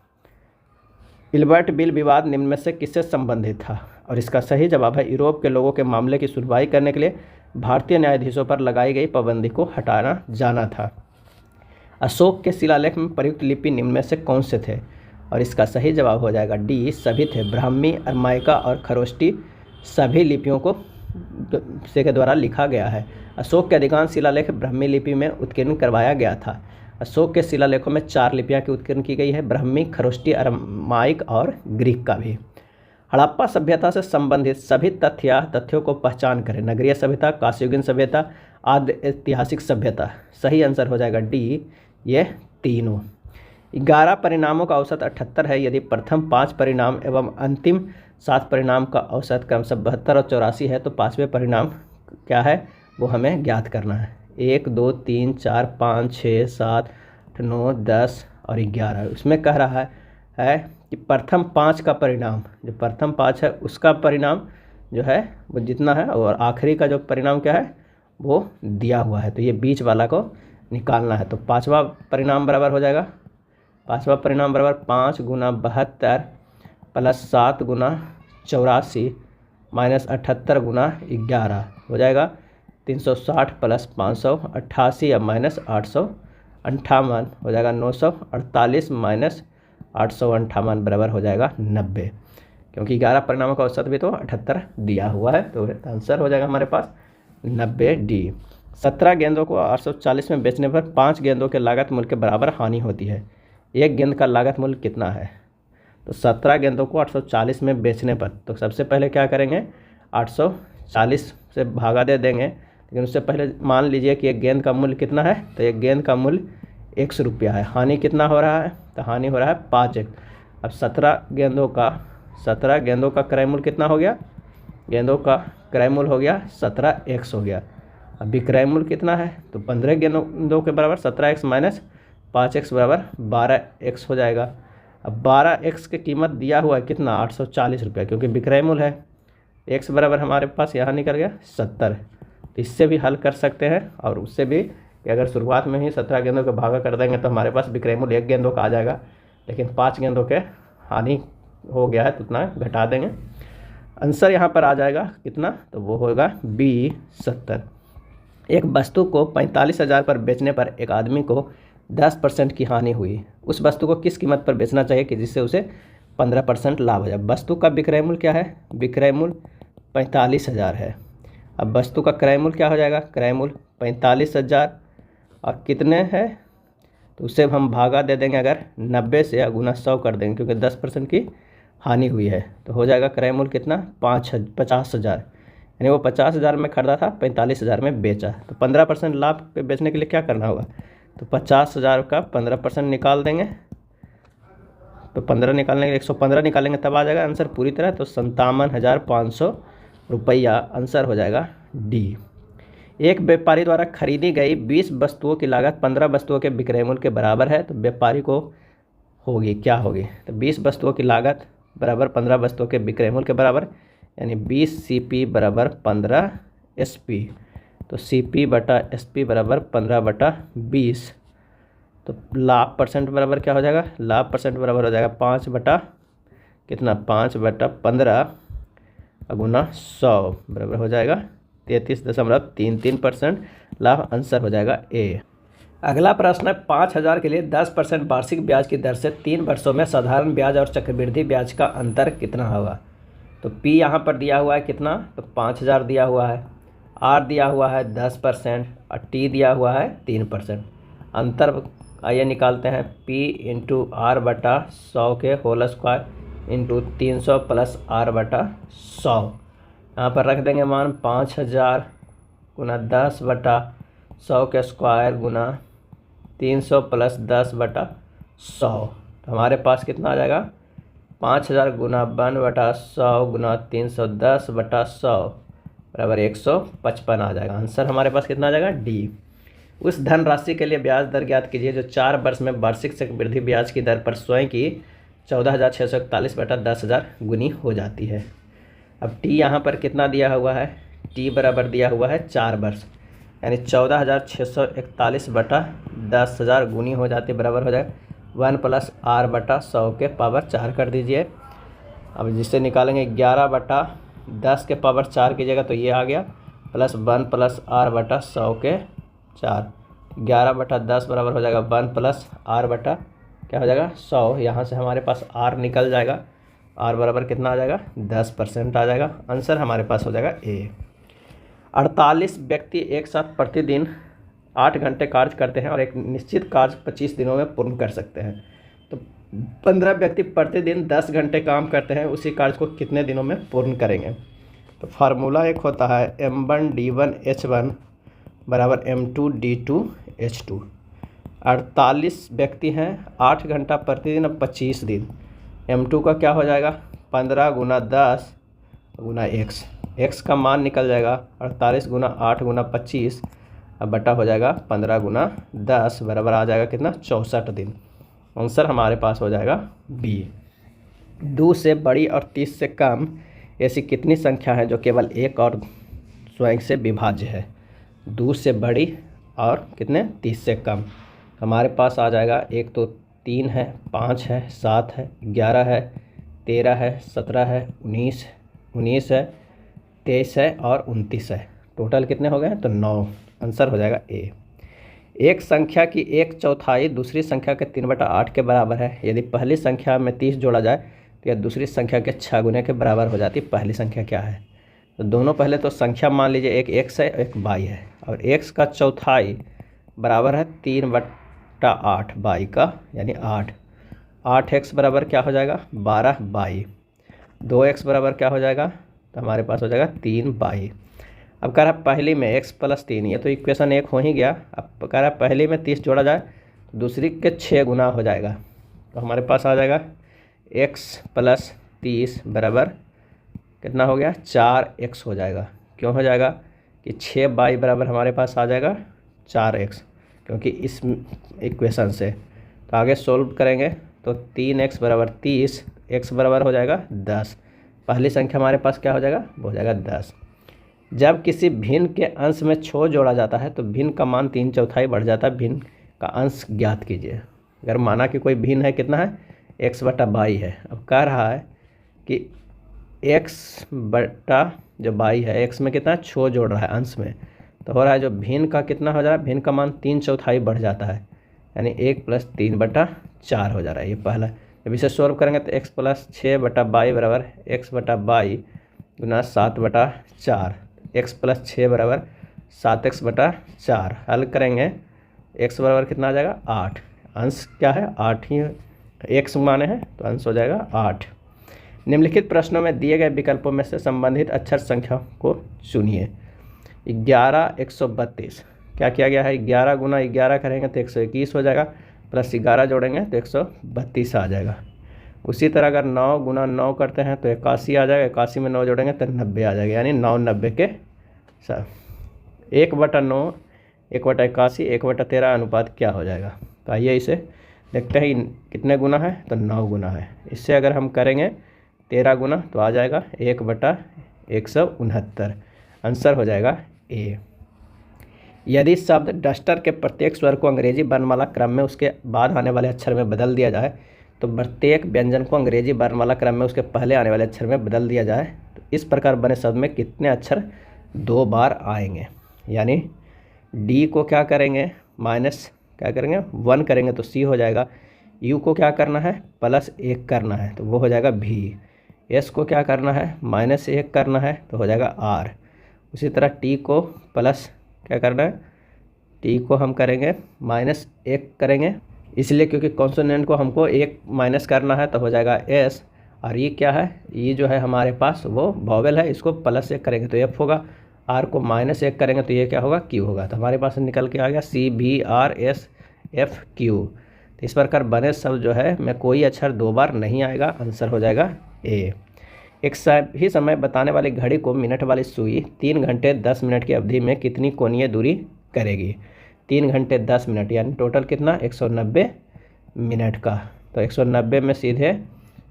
S1: इल्बर्ट बिल विवाद निम्न में से किससे संबंधित था, और इसका सही जवाब है यूरोप के लोगों के मामले की सुनवाई करने के लिए भारतीय न्यायाधीशों पर लगाई गई पाबंदी को हटाना जाना था। अशोक के शिलालेख में प्रयुक्त लिपि निम्न में से कौन से थे, और इसका सही जवाब हो जाएगा डी, सभी थे। ब्राह्मी, अरमाइका और खरोष्टी सभी लिपियों को के द्वारा लिखा गया है। अशोक के अधिकांश शिलालेख ब्राह्मी लिपि में उत्कीर्ण करवाया गया था। अशोक के शिलालेखों में 4 लिपियां की उत्कीर्ण की गई है, ब्राह्मी, खरोष्टी, अरमाइक और ग्रीक का भी। हड़प्पा सभ्यता से संबंधित सभी तथ्य या तथ्यों को पहचान करें। नगरीय सभ्यता, कांस्ययुगीन सभ्यता, आदि ऐतिहासिक सभ्यता। सही आंसर हो जाएगा डी, ये तीनों। 11 परिणामों का औसत 78 है। यदि प्रथम 5 परिणाम एवं अंतिम 7 परिणाम का औसत क्रमशः 72 और 84 है, तो 5वें परिणाम क्या है वो हमें ज्ञात करना है। 1, 2, 3, 4, 5, 6, 7, 8, 9, 10 और 11। उसमें कह रहा है कि प्रथम 5 का परिणाम, जो प्रथम 5 है उसका परिणाम जो है वो जितना है, और आखिरी का जो परिणाम क्या है वो दिया हुआ है, तो ये बीच वाला को निकालना है। तो 5वां परिणाम बराबर हो जाएगा, 5वां परिणाम बराबर 5 गुना 72 प्लस 7 गुना 84 माइनस 78 गुना 11 हो जाएगा 360 प्लस 588 या माइनस 58 हो जाएगा 948 माइनस 858 बराबर हो जाएगा 90, क्योंकि 11 परिणामों का औसत भी तो 78 दिया हुआ है, तो आंसर हो जाएगा हमारे पास 90 डी। 17 गेंदों को 840 में बेचने पर 5 गेंदों के लागत मूल्य के बराबर हानि होती है, एक गेंद का लागत मूल्य कितना है? तो 17 गेंदों को 840 में बेचने पर, तो सबसे पहले क्या करेंगे, 840 से भागा दे देंगे, लेकिन उससे पहले मान लीजिए कि एक गेंद का मूल्य कितना है, तो एक गेंद का मूल्य 100 रुपया है। हानि कितना हो रहा है, तो हानि हो रहा है 5 अब 17 गेंदों का क्रय मूल्य कितना हो गया, गेंदों का क्रय मूल्य हो गया 17x हो गया। अब विक्रय मूल्य कितना है, तो 15 गेंदों के बराबर 17x माइनस 5x बराबर 12x हो जाएगा। अब 12x की कीमत दिया हुआ है कितना, 840 रुपया, क्योंकि विक्रय मूल्य है, x बराबर हमारे पास यहाँ निकल गया 70। तो इससे भी हल कर सकते हैं, और उससे भी कि अगर शुरुआत में ही 17 गेंदों के भागा कर देंगे तो हमारे पास विक्रय मूल्य 1 गेंदों का आ जाएगा, लेकिन 5 गेंदों के हानि हो गया है तो उतना घटा देंगे। आंसर यहाँ पर आ जाएगा कितना, तो वो होगा बी 70। एक वस्तु को 45,000 पर बेचने पर एक आदमी को 10% की हानि हुई, उस वस्तु को किस कीमत पर बेचना चाहिए कि जिससे उसे 15% लाभ हो जाए? वस्तु का विक्रय मूल्य क्या है, विक्रय मूल्य 45,000 है। अब वस्तु का क्रय मूल्य क्या हो जाएगा, क्रय मूल्य 45,000 और कितने है, तो उससे हम भागा दे देंगे अगर 90 से, गुना 100 कर देंगे, क्योंकि 10% की हानि हुई है, तो हो जाएगा क्रय मूल्य कितना, 50,000। यानी वो 50,000 में खरीदा था, 45,000 में बेचा, तो 15% लाभ पे बेचने के लिए क्या करना होगा, तो 50,000 का 15% निकाल देंगे, तो 15 निकालने के लिए 115 निकालेंगे तब आ जाएगा आंसर पूरी तरह, तो 57,500 रुपया आंसर हो जाएगा डी। एक व्यापारी द्वारा खरीदी गई 20 वस्तुओं की लागत 15 वस्तुओं के विक्रय मूल्य के बराबर है, तो व्यापारी को होगी क्या होगी, तो 20 वस्तुओं की लागत बराबर 15 वस्तुओं के विक्रय मूल्य के बराबर, यानी 20 CP बराबर 15 SP, तो CP बटा SP बराबर 15/20, तो लाभ परसेंट बराबर क्या हो जाएगा, लाभ परसेंट बराबर हो जाएगा 5 बटा कितना, 5/15 गुना 100 बराबर हो जाएगा 33.33%, लाभ आंसर हो जाएगा ए। अगला प्रश्न है 5,000 के लिए 10% वार्षिक ब्याज की दर से 3 वर्षों में साधारण ब्याज और चक्रवृद्धि ब्याज का अंतर कितना होगा? तो P यहाँ पर दिया हुआ है कितना, तो 5,000 दिया हुआ है, R दिया हुआ है 10% और T दिया हुआ है 3%। अंतर आइए निकालते हैं, P इंटू R बटा 100 के whole square into 300 plus R बटा 100, यहाँ पर रख देंगे मान 5,000 गुना 10/100 के स्क्वायर गुना 300 प्लस 10/100, तो हमारे पास कितना आ जाएगा, 5,000 गुना 1/100 गुना 310/100 बराबर 155 आ जाएगा। आंसर हमारे पास कितना आ जाएगा, डी। उस धनराशि के लिए ब्याज दर ज्ञात कीजिए जो 4 वर्ष में वार्षिक चक्रवृद्धि ब्याज की दर पर स्वयं की 14,641/10,000 गुनी हो जाती है। अब टी यहाँ पर कितना दिया हुआ है, टी बराबर दिया हुआ है 4 वर्ष, यानी 14,641/10,000 गुनी हो जाती बराबर हो जाए 1 प्लस R बटा 100 के पावर 4 कर दीजिए। अब जिससे निकालेंगे 11/10 के पावर 4 कीजिएगा तो ये आ गया, प्लस 1 प्लस R बटा 100 के 4, 11/10 बराबर हो जाएगा 1 प्लस R बटा क्या हो जाएगा 100, यहाँ से हमारे पास R निकल जाएगा, R बराबर कितना आ जाएगा 10% आ जाएगा। आंसर हमारे पास हो जाएगा ए। 48 व्यक्ति एक साथ प्रतिदिन 8 घंटे कार्य करते हैं और एक निश्चित कार्य 25 दिनों में पूर्ण कर सकते हैं, तो 15 व्यक्ति प्रतिदिन 10 घंटे काम करते हैं, उसी कार्य को कितने दिनों में पूर्ण करेंगे? तो फार्मूला एक होता है M1D1H1 बराबर M2D2H2। 48 व्यक्ति हैं, 8 घंटा प्रतिदिन, अब 25 दिन, M2 का क्या हो जाएगा 15 गुना 10 गुना x का मान निकल जाएगा 48 गुना 8 गुना 25, अब बटा हो जाएगा 15 गुना 10 बराबर आ जाएगा कितना 64 दिन। आंसर हमारे पास हो जाएगा बी। 2 से बड़ी और 30 से कम ऐसी कितनी संख्या है जो केवल एक और स्वयं से विभाज्य है? 2 से बड़ी और कितने 30 से कम, हमारे पास आ जाएगा एक तो 3 है, 5 है, 7 है, 11 है, 13 है, 17 है, 19 है, 23 है और 29 है। टोटल कितने हो गए? तो 9। आंसर हो जाएगा ए। एक संख्या की 1/4 दूसरी संख्या के 3/8 के बराबर है। यदि पहली संख्या में 30 जोड़ा जाए तो यह दूसरी संख्या के 6 गुने के बराबर हो जाती है। पहली संख्या क्या है? तो दोनों पहले तो संख्या मान लीजिए, एक x है एक y है, और x का चौथाई बराबर है 3/8 y का, यानी 8। 8x बराबर क्या हो जाएगा? 12y। 2x बराबर क्या हो जाएगा? तो हमारे पास हो जाएगा 3y। अब कह रहा है पहली में x + 3, ये तो इक्वेशन 1 हो ही गया। अब कह रहा है पहली में 30 जोड़ा जाए तो दूसरी के 6 गुना हो जाएगा। तो हमारे पास आ जाएगा x + 30 बराबर कितना हो गया? 4x हो जाएगा। क्यों हो जाएगा? कि 6y बराबर हमारे पास आ जाएगा 4x, क्योंकि इस इक्वेशन से। तो आगे सोल्व करेंगे तो 3x बराबर 30, x बराबर हो जाएगा 10। पहली संख्या हमारे पास क्या हो जाएगा? वो हो जाएगा 10। जब किसी भिन्न के अंश में 6 जोड़ा जाता है तो भिन्न का मान 3/4 बढ़ जाता है। भिन्न का अंश ज्ञात कीजिए। अगर माना कि कोई भिन्न है, कितना है? x/y है। अब कह रहा है कि x बटा जो y है, x में कितना 6 जोड़ रहा है अंश में, तो हो रहा है जो भिन्न का कितना हो जा रहा है? भिन्न का मान 3/4 बढ़ जाता है, यानी 1 + 3/4 हो जा रहा है। ये पहला। जब इसे सोल्व करेंगे तो x + 6/y बराबर x/y गुना 7/4। x + 6 बराबर 7x/4। हल करेंगे, x बराबर कितना आ जाएगा? 8। अंश क्या है? 8 ही x माने हैं, तो अंश हो जाएगा 8। निम्नलिखित प्रश्नों में दिए गए विकल्पों में से संबंधित अक्षर संख्या को चुनिए। 11 132 क्या किया गया है? 11 गुना 11 करेंगे तो 121 हो जाएगा, प्लस 11 जोड़ेंगे तो 132 आ जाएगा। उसी तरह अगर 9 गुना 9 करते हैं तो 81 आ जाएगा, 81 में 9 जोड़ेंगे तो 90 आ जाएगा, यानी 9 90 के साथ 1/9 1/81 1/13 अनुपात क्या हो जाएगा? तो आइए इसे देखते हैं कितने गुना है। तो 9 गुना है। इससे अगर हम करेंगे 13 गुना तो आ जाएगा 1/169। आंसर हो जाएगा ए। यदि शब्द डस्टर के प्रत्येक स्वर को अंग्रेजी वर्णमाला क्रम में उसके बाद आने वाले अक्षर में बदल दिया जाए तो प्रत्येक व्यंजन को अंग्रेजी वर्णमाला क्रम में उसके पहले आने वाले अक्षर में बदल दिया जाए तो इस प्रकार बने शब्द में कितने अक्षर 2 बार आएंगे? यानी डी को क्या करेंगे? माइनस क्या करेंगे? 1 करेंगे तो सी हो जाएगा। यू को क्या करना है? +1 करना है, तो वो हो जाएगा भी। एस को क्या करना है? -1 करना है, तो हो जाएगा आर। उसी तरह टी को प्लस क्या करना है? टी को हम करेंगे -1 करेंगे, इसलिए क्योंकि कॉन्सोनेंट को हमको 1 माइनस करना है, तो हो जाएगा एस। और ये क्या है? ये जो है हमारे पास वो वॉवेल है, इसको +1 करेंगे तो एफ होगा। आर को -1 करेंगे तो ये क्या होगा? क्यू होगा। तो हमारे पास निकल के आ गया CBRSFQ। तो इस प्रकार बने शब्द जो है में कोई अक्षर 2 बार नहीं आएगा। आंसर हो जाएगा ए। एक ही समय बताने वाली घड़ी को मिनट वाली सुई 3 घंटे 10 मिनट की अवधि में कितनी कोणीय दूरी करेगी? 3 घंटे 10 मिनट यानी टोटल कितना? 190 मिनट का। तो 190 में सीधे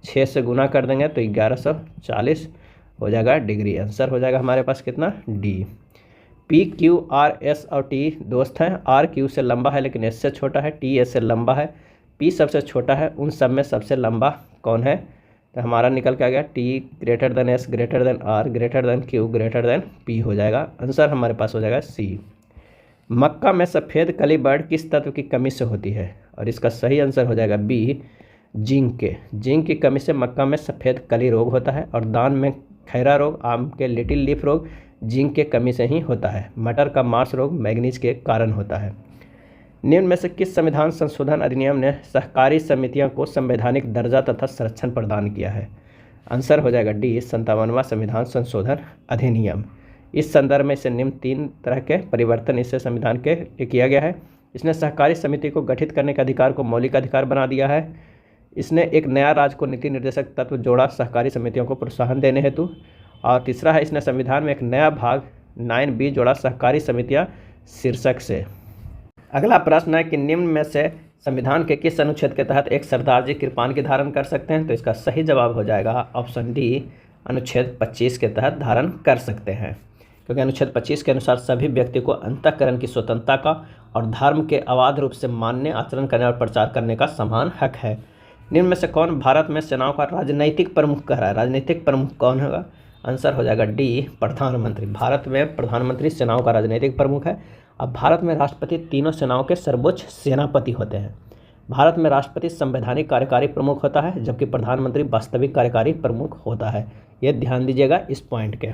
S1: 6 से गुना कर देंगे तो 1140 हो जाएगा डिग्री। आंसर हो जाएगा हमारे पास कितना? डी। PQRS और T दोस्त हैं। R Q से लंबा है लेकिन S से छोटा है, T S से लंबा है, P सबसे छोटा है। उन सब में सबसे लंबा कौन है? तो हमारा निकल के आ गया T > S > R > Q > P हो जाएगा। आंसर हमारे पास हो जाएगा C। मक्का में सफ़ेद कली बढ़ किस तत्व की कमी से होती है? और इसका सही आंसर हो जाएगा बी, जिंक के। जिंक की कमी से मक्का में सफ़ेद कली रोग होता है, और दान में खैरा रोग, आम के लिटिल लीफ रोग जिंक के कमी से ही होता है। मटर का मार्स रोग मैग्नीज के कारण होता है। निम्न में से किस संविधान संशोधन अधिनियम ने सहकारी समितियों को संवैधानिक दर्जा तथा संरक्षण प्रदान किया है? आंसर हो जाएगा डी, 57वां संविधान संशोधन अधिनियम। इस संदर्भ में इसे निम्न 3 तरह के परिवर्तन इससे संविधान के किया गया है। इसने सहकारी समिति को गठित करने के अधिकार को मौलिक अधिकार बना दिया है। इसने एक नया राज्य को नीति निर्देशक तत्व जोड़ा सहकारी समितियों को प्रोत्साहन देने हेतु। और तीसरा है इसने संविधान में एक नया भाग 9B जोड़ा सहकारी समितियां शीर्षक से। अगला प्रश्न है कि निम्न में से संविधान के किस अनुच्छेद के तहत एक सरदार जी कृपाण धारण कर सकते हैं? तो इसका सही जवाब हो जाएगा ऑप्शन डी, अनुच्छेद 25 के तहत धारण कर सकते हैं, क्योंकि अनुच्छेद 25 के अनुसार सभी व्यक्ति को अंतःकरण की स्वतंत्रता का और धर्म के अबाध रूप से मानने, आचरण करने और प्रचार करने का समान हक है। निम्न में से कौन भारत में सेनाओं का राजनीतिक प्रमुख कह रहा है? राजनीतिक प्रमुख कौन होगा? आंसर हो जाएगा डी, प्रधानमंत्री। भारत में प्रधानमंत्री सेनाओं का राजनीतिक प्रमुख है। अब भारत में राष्ट्रपति तीनों सेनाओं के सर्वोच्च सेनापति होते हैं। भारत में राष्ट्रपति संवैधानिक कार्यकारी प्रमुख होता है, जबकि प्रधानमंत्री वास्तविक कार्यकारी प्रमुख होता है। ये ध्यान दीजिएगा इस पॉइंट के।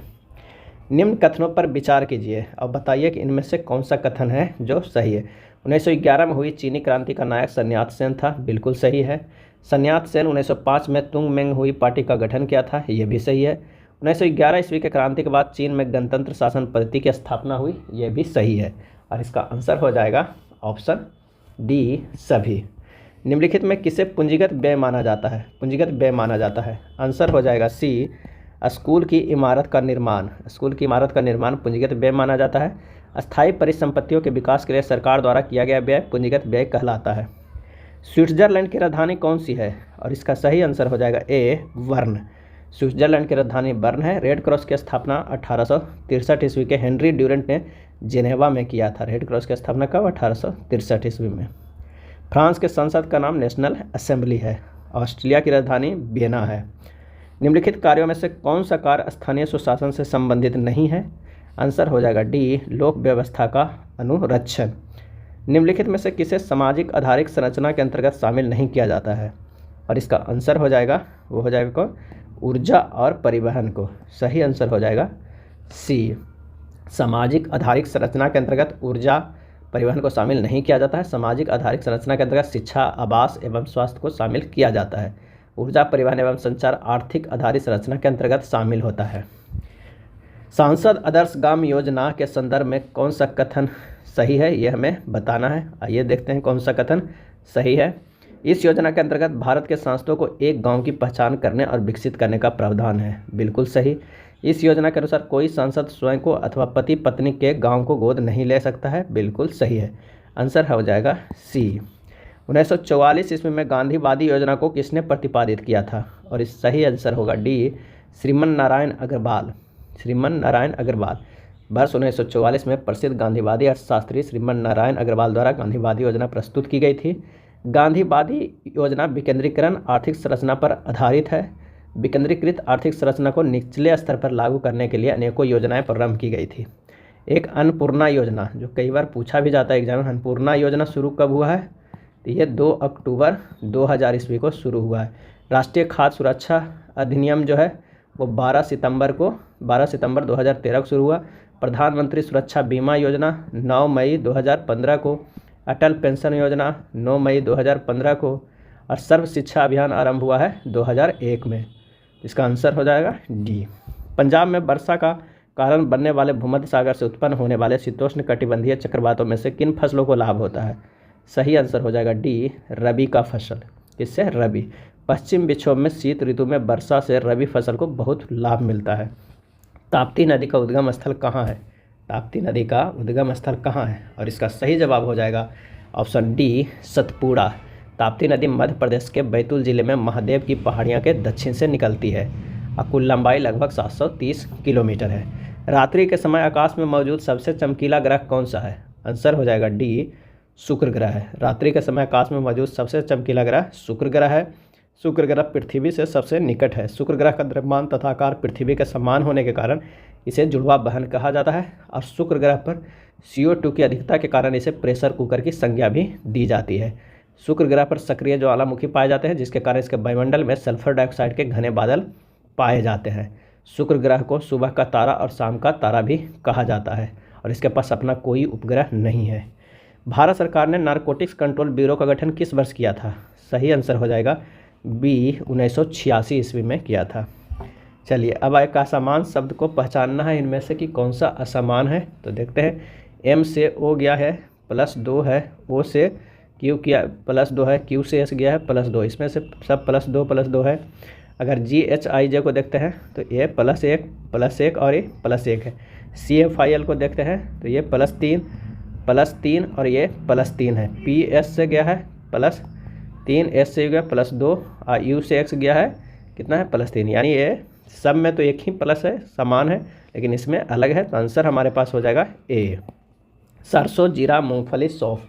S1: निम्न कथनों पर विचार कीजिए। अब बताइए कि इनमें से कौन सा कथन है जो सही है। 1911 में हुई चीनी क्रांति का नायक sun यat-sen था, बिल्कुल सही है। sun यat-sen 1905 में तुंग मेंग हुई पार्टी का गठन किया था, ये भी सही है। 1911 ईस्वी के क्रांति के बाद चीन में गणतंत्र शासन पद्धति की स्थापना हुई, ये भी सही है। और इसका आंसर हो जाएगा ऑप्शन डी सभी। निम्नलिखित में किसे पूंजीगत व्यय माना जाता है? पूंजीगत व्यय माना जाता है, आंसर हो जाएगा सी स्कूल की इमारत का निर्माण। स्कूल की इमारत का निर्माण पूंजीगत व्यय माना जाता है। अस्थायी परिसंपत्तियों के विकास के लिए सरकार द्वारा किया गया व्यय पूंजीगत व्यय कहलाता है। स्विट्जरलैंड की राजधानी कौन सी है? और इसका सही आंसर हो जाएगा ए बर्न। स्विट्जरलैंड की राजधानी बर्न है। रेड क्रॉस की स्थापना 1863 ईस्वी के हेनरी ड्यूरेंट ने जेनेवा में किया था। रेड क्रॉस की स्थापना कब? 1863 ईस्वी में। फ्रांस के संसद का नाम नेशनल असेंबली है। ऑस्ट्रेलिया की राजधानी वियना है। निम्नलिखित कार्यों में से कौन सा कार्य स्थानीय सुशासन से संबंधित नहीं है? आंसर हो जाएगा डी लोक व्यवस्था का अनुरक्षण। निम्नलिखित में से किसे सामाजिक आधारित संरचना के अंतर्गत शामिल नहीं किया जाता है? और इसका आंसर हो जाएगा, वो हो जाएगा कौन? ऊर्जा और परिवहन को। सही आंसर हो जाएगा सी। सामाजिक आधारित संरचना के अंतर्गत ऊर्जा परिवहन को शामिल नहीं किया जाता है। सामाजिक आधारित संरचना के अंतर्गत शिक्षा, आवास एवं स्वास्थ्य को शामिल किया जाता है। ऊर्जा, परिवहन एवं संचार आर्थिक आधारित संरचना के अंतर्गत शामिल होता है। सांसद आदर्श ग्राम योजना के संदर्भ में कौन सा कथन सही है, यह हमें बताना है। आइए देखते हैं कौन सा कथन सही है। इस योजना के अंतर्गत भारत के सांसदों को एक गांव की पहचान करने और विकसित करने का प्रावधान है, बिल्कुल सही। इस योजना के अनुसार कोई सांसद स्वयं को अथवा पति पत्नी के गांव को गोद नहीं ले सकता है, बिल्कुल सही है। आंसर हो जाएगा सी। 1944 ईस्वी में गांधीवादी योजना को किसने प्रतिपादित किया था? और इस सही आंसर होगा डी श्रीमन नारायण अग्रवाल। श्रीमन नारायण अग्रवाल। वर्ष 1944 में प्रसिद्ध गांधीवादी अर्थशास्त्री श्रीमन नारायण अग्रवाल द्वारा गांधीवादी योजना प्रस्तुत की गई थी। गांधीवादी योजना विकेंद्रीकरण आर्थिक संरचना पर आधारित है। विकेंद्रीकृत आर्थिक संरचना को निचले स्तर पर लागू करने के लिए अनेकों योजनाएं प्रारंभ की गई थी। एक अन्नपूर्णा योजना, जो कई बार पूछा भी जाता है एग्जाम में, अन्नपूर्णा योजना शुरू कब हुआ है? तो ये 2 अक्टूबर 2000 ईस्वी को शुरू हुआ है। राष्ट्रीय खाद्य सुरक्षा अधिनियम जो है वो 12 सितंबर 2013 को शुरू हुआ। प्रधानमंत्री सुरक्षा बीमा योजना 9 मई 2015 को। अटल पेंशन योजना 9 मई 2015 को। और सर्व शिक्षा अभियान आरंभ हुआ है 2001 में। इसका आंसर हो जाएगा डी। पंजाब में वर्षा का कारण बनने वाले भूमध्य सागर से उत्पन्न होने वाले शीतोष्ण कटिबंधीय चक्रवातों में से किन फसलों को लाभ होता है? सही आंसर हो जाएगा डी रबी का फसल। किससे? रबी। पश्चिम विक्षोभ में शीत ऋतु में वर्षा से रबी फसल को बहुत लाभ मिलता है। ताप्ती नदी का उद्गम स्थल कहाँ है? ताप्ती नदी का उद्गम स्थल कहाँ है? और इसका सही जवाब हो जाएगा ऑप्शन डी सतपुड़ा। ताप्ती नदी मध्य प्रदेश के बैतूल जिले में महादेव की पहाड़ियाँ के दक्षिण से निकलती है और कुल लंबाई लगभग 730 किलोमीटर है। रात्रि के समय आकाश में मौजूद सबसे चमकीला ग्रह कौन सा है? आंसर हो जाएगा डी शुक्र ग्रह है। रात्रि के समय आकाश में मौजूद सबसे चमकीला ग्रह शुक्र ग्रह है। शुक्र ग्रह पृथ्वी से सबसे निकट है। शुक्र ग्रह का द्रव्यमान तथा आकार पृथ्वी के समान होने के कारण इसे जुड़वा बहन कहा जाता है। और शुक्र ग्रह पर CO2 की अधिकता के कारण इसे प्रेशर कुकर की संज्ञा भी दी जाती है। शुक्र ग्रह पर सक्रिय ज्वालामुखी पाए जाते हैं, जिसके कारण इसके वायुमंडल में सल्फर डाइऑक्साइड के घने बादल पाए जाते हैं। शुक्र ग्रह को सुबह का तारा और शाम का तारा भी कहा जाता है और इसके पास अपना कोई उपग्रह नहीं है। भारत सरकार ने नारकोटिक्स कंट्रोल ब्यूरो का गठन किस वर्ष किया था? सही आंसर हो जाएगा बी 1986 ईस्वी में किया था। चलिए अब एक असमान शब्द को पहचानना है इनमें से कि कौन सा असमान है। तो देखते हैं। M से O गया है +2 है, O से Q किया +2 है, Q से S गया है +2। इसमें से सब +2 है। अगर GHIJ को देखते हैं तो ये +1 और ये +1 है। CFIL को देखते हैं तो ये +3 और ये +3 है। PS से गया है +3, S से गया +2 और U से X गया है कितना है? +3। यानी ये सब में तो एक ही प्लस है, समान है, लेकिन इसमें अलग है। तो आंसर हमारे पास हो जाएगा ए। सरसों, जीरा, मूंगफली, सौंफ।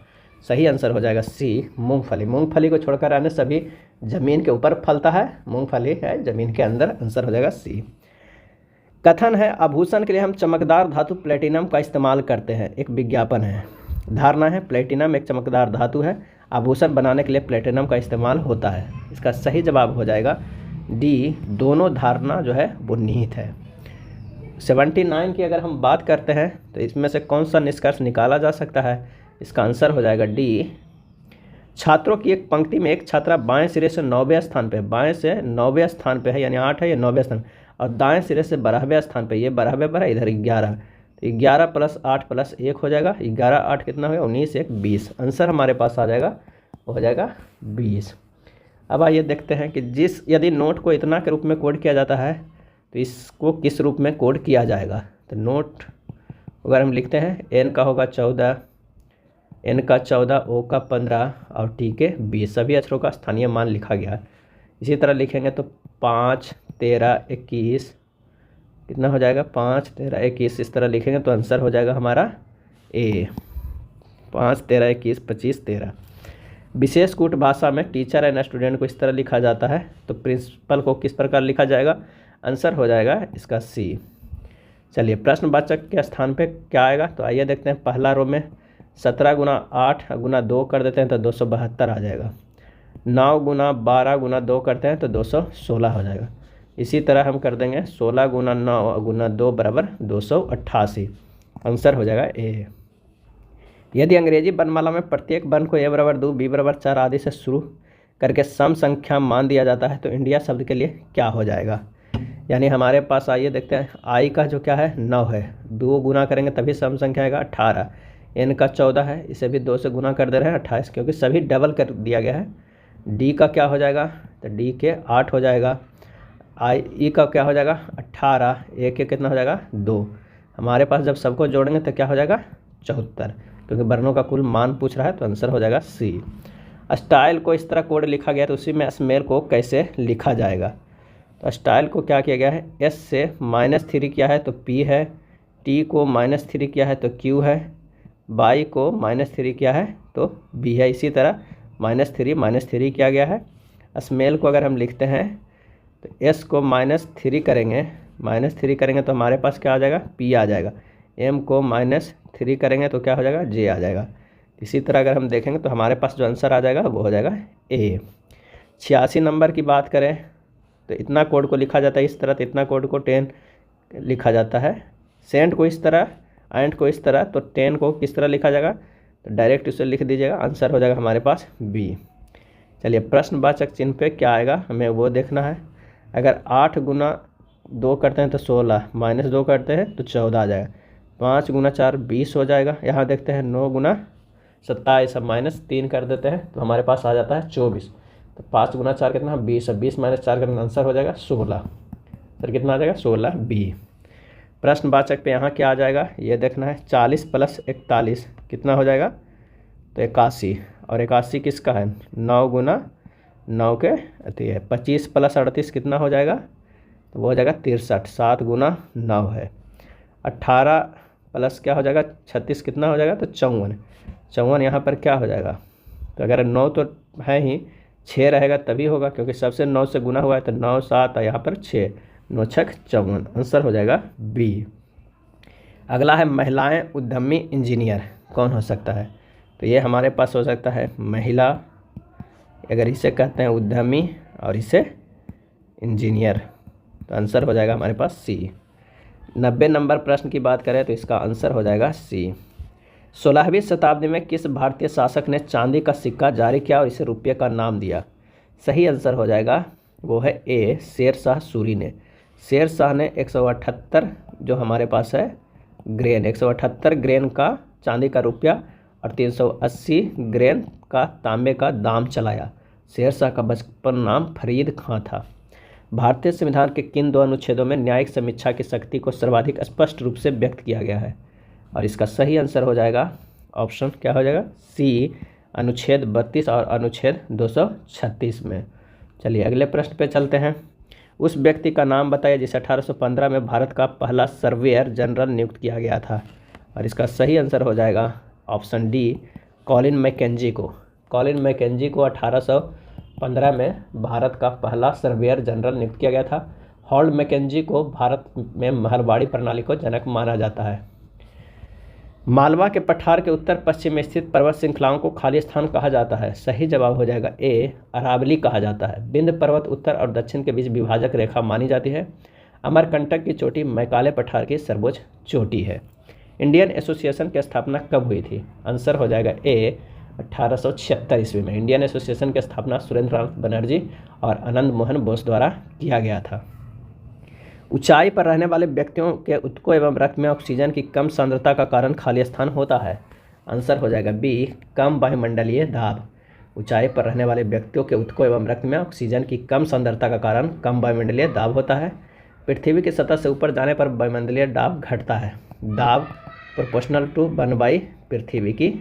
S1: सही आंसर हो जाएगा सी मूंगफली। मूंगफली को छोड़कर अन्य सभी जमीन के ऊपर फलता है, मूंगफली है जमीन के अंदर। आंसर हो जाएगा सी। कथन है आभूषण के लिए हम चमकदार धातु प्लेटिनम का इस्तेमाल करते हैं, एक विज्ञापन है। धारणा है प्लेटिनम एक चमकदार धातु है, आभूषण बनाने के लिए प्लेटिनम का इस्तेमाल होता है। इसका सही जवाब हो जाएगा डी, दोनों धारणा जो है वो निहित है। 79 की अगर हम बात करते हैं तो इसमें से कौन सा निष्कर्ष निकाला जा सकता है? इसका आंसर हो जाएगा डी, छात्रों की एक पंक्ति में एक छात्रा बाएं सिरे से 9वें स्थान पे, बाएं से 9वें स्थान पे है, यानी 8 है, ये 9वें स्थान, और दाएं सिरे से 12वें स्थान पे, ये 12वें पर है, इधर 11, तो 11 + 8 + 1 हो जाएगा, 11 8 कितना हो गया 19, 1 20। आंसर हमारे पास आ जाएगा, हो जाएगा 20। अब आइए देखते हैं कि यदि नोट को इतना के रूप में कोड किया जाता है तो इसको किस रूप में कोड किया जाएगा। तो नोट अगर हम लिखते हैं एन का होगा 14, एन का 14, ओ का 15 और टी के 20, सभी अक्षरों का स्थानीय मान लिखा गया। इसी तरह लिखेंगे तो 5 13 21 कितना हो जाएगा, 5 13 21, इस तरह लिखेंगे तो आंसर हो जाएगा हमारा ए, 5 13 21 25 13। विशेष कूट भाषा में टीचर एंड स्टूडेंट को इस तरह लिखा जाता है, तो प्रिंसिपल को किस प्रकार लिखा जाएगा? आंसर हो जाएगा इसका सी। चलिए प्रश्नवाचक के स्थान पे क्या आएगा, तो आइए देखते हैं। पहला रो में 17 × 8 × 2 कर देते हैं तो 272 आ जाएगा। 9 × 12 × 2 करते हैं तो 216 हो जाएगा। इसी तरह हम कर देंगे 16 × 9 × 2 बराबर 288, आंसर हो जाएगा ए। यदि अंग्रेजी वर्णमाला में प्रत्येक वर्ण को a = 2, b = 4 आदि से शुरू करके सम संख्या मान दिया जाता है तो इंडिया शब्द के लिए क्या हो जाएगा? यानी हमारे पास आइए देखते हैं, आई का जो क्या है 9 है, 2 गुना करेंगे तभी सम संख्या आएगा 18। एन का 14 है, इसे भी 2 से गुना कर दे रहे हैं 28, क्योंकि सभी डबल कर दिया गया है। डी का क्या हो जाएगा, तो डी के 8 हो जाएगा। ई का क्या हो जाएगा 18, ए के कितना हो जाएगा 2। हमारे पास जब सबको जोड़ेंगे तो क्या हो जाएगा 74, क्योंकि वर्णों का कुल मान पूछ रहा है तो आंसर हो जाएगा सी। स्टाइल को इस तरह कोड लिखा गया तो उसी में स्मेल को कैसे लिखा जाएगा? तो स्टाइल को क्या किया गया है, एस से -3 किया है तो पी है, टी को -3 किया है तो क्यू है, बाई को -3 किया है तो बी है। इसी तरह -3 किया गया है। स्मेल को अगर हम लिखते हैं तो एस को -3 करेंगे तो हमारे पास क्या आ जाएगा, पी आ जाएगा। एम को -3 करेंगे तो क्या हो जाएगा, जे आ जाएगा। इसी तरह अगर हम देखेंगे तो हमारे पास जो आंसर आ जाएगा वो हो जाएगा ए। 86 नंबर की बात करें तो इतना कोड को लिखा जाता है इस तरह, तो इतना कोड को 10 लिखा जाता है। सेंट को इस तरह, एंड को इस तरह, तो 10 को किस तरह लिखा जाएगा, तो डायरेक्ट इसे लिख दीजिएगा, आंसर हो जाएगा हमारे पास बी। चलिए प्रश्नवाचक चिन्ह पे क्या आएगा हमें वो देखना है। अगर 8 × 2 करते हैं तो 16, -2 करते हैं तो 14 आ जाएगा। 5 × 4 20 हो जाएगा। यहाँ देखते हैं 9 × 27, अब -3 कर देते हैं तो हमारे पास आ जाता है 24। तो 5 × 4 कितना 20, 20 - 4 का आंसर हो जाएगा 16। सर कितना आ जाएगा 16 बी। प्रश्नवाचक पे यहाँ क्या आ जाएगा ये देखना है। 40 + 41 कितना हो जाएगा, तो 81, और 81 किसका है 9 × 9 के अति है। 25 + 38 कितना हो जाएगा, तो वो हो जाएगा 63, 7 × 9 है। 18 प्लस क्या हो जाएगा 36 कितना हो जाएगा, तो 54 यहाँ पर क्या हो जाएगा, तो अगर 9 तो है ही, 6 रहेगा तभी होगा, क्योंकि सबसे 9 से गुना हुआ है तो 9 7 और यहाँ पर 6, 9 × 6 = 54, आंसर हो जाएगा बी। अगला है महिलाएं उद्यमी इंजीनियर कौन हो सकता है, तो ये हमारे पास हो सकता है महिला, अगर इसे कहते हैं उद्यमी और इसे इंजीनियर, तो आंसर हो जाएगा हमारे पास सी। 90 नंबर प्रश्न की बात करें तो इसका आंसर हो जाएगा सी। 16वीं शताब्दी में किस भारतीय शासक ने चांदी का सिक्का जारी किया और इसे रुपये का नाम दिया? सही आंसर हो जाएगा वो है ए, शेर शाह सूरी ने। शेर शाह ने 178 जो हमारे पास है ग्रेन, 178 ग्रेन का चांदी का रुपया और 380 ग्रेन का तांबे का दाम चलाया। शेर शाह का बचपन नाम फरीद खां था। भारतीय संविधान के किन 2 अनुच्छेदों में न्यायिक समीक्षा की शक्ति को सर्वाधिक स्पष्ट रूप से व्यक्त किया गया है? और इसका सही आंसर हो जाएगा ऑप्शन क्या हो जाएगा सी, अनुच्छेद 32 और अनुच्छेद 236 में। चलिए अगले प्रश्न पे चलते हैं। उस व्यक्ति का नाम बताइए जिसे 1815 में भारत का पहला सर्वेयर जनरल नियुक्त किया गया था। और इसका सही आंसर हो जाएगा ऑप्शन डी, कॉलिन मैकेंजी को। कॉलिन मैकेंजी को 1815 में भारत का पहला सर्वेयर जनरल नियुक्त किया गया था। हॉल्ड मैकेंजी को भारत में महलवाड़ी प्रणाली को जनक माना जाता है। मालवा के पठार के उत्तर पश्चिम में स्थित पर्वत श्रृंखलाओं को खालिस्तान कहा जाता है। सही जवाब हो जाएगा ए, अरावली कहा जाता है। विंध्य पर्वत उत्तर और दक्षिण के बीच विभाजक रेखा मानी जाती है। अमरकंटक की चोटी मैकाले पठार की सर्वोच्च चोटी है। इंडियन एसोसिएशन की स्थापना कब हुई थी? आंसर हो जाएगा ए, 1876 ईस्वी में। इंडियन एसोसिएशन की स्थापना सुरेंद्रनाथ बनर्जी और आनंद मोहन बोस द्वारा किया गया था। ऊंचाई पर रहने वाले व्यक्तियों के ऊतकों एवं रक्त में ऑक्सीजन की कम सांद्रता का कारण खालिस्तान होता है। आंसर हो जाएगा बी, कम वायुमंडलीय दाब। ऊंचाई पर रहने वाले व्यक्तियों के ऊतकों एवं रक्त में ऑक्सीजन की कम सांद्रता का कारण कम वायुमंडलीय दाब होता है। पृथ्वी की सतह से ऊपर जाने पर वायुमंडलीय दाब घटता है। दाब प्रोपोर्शनल टू 1/,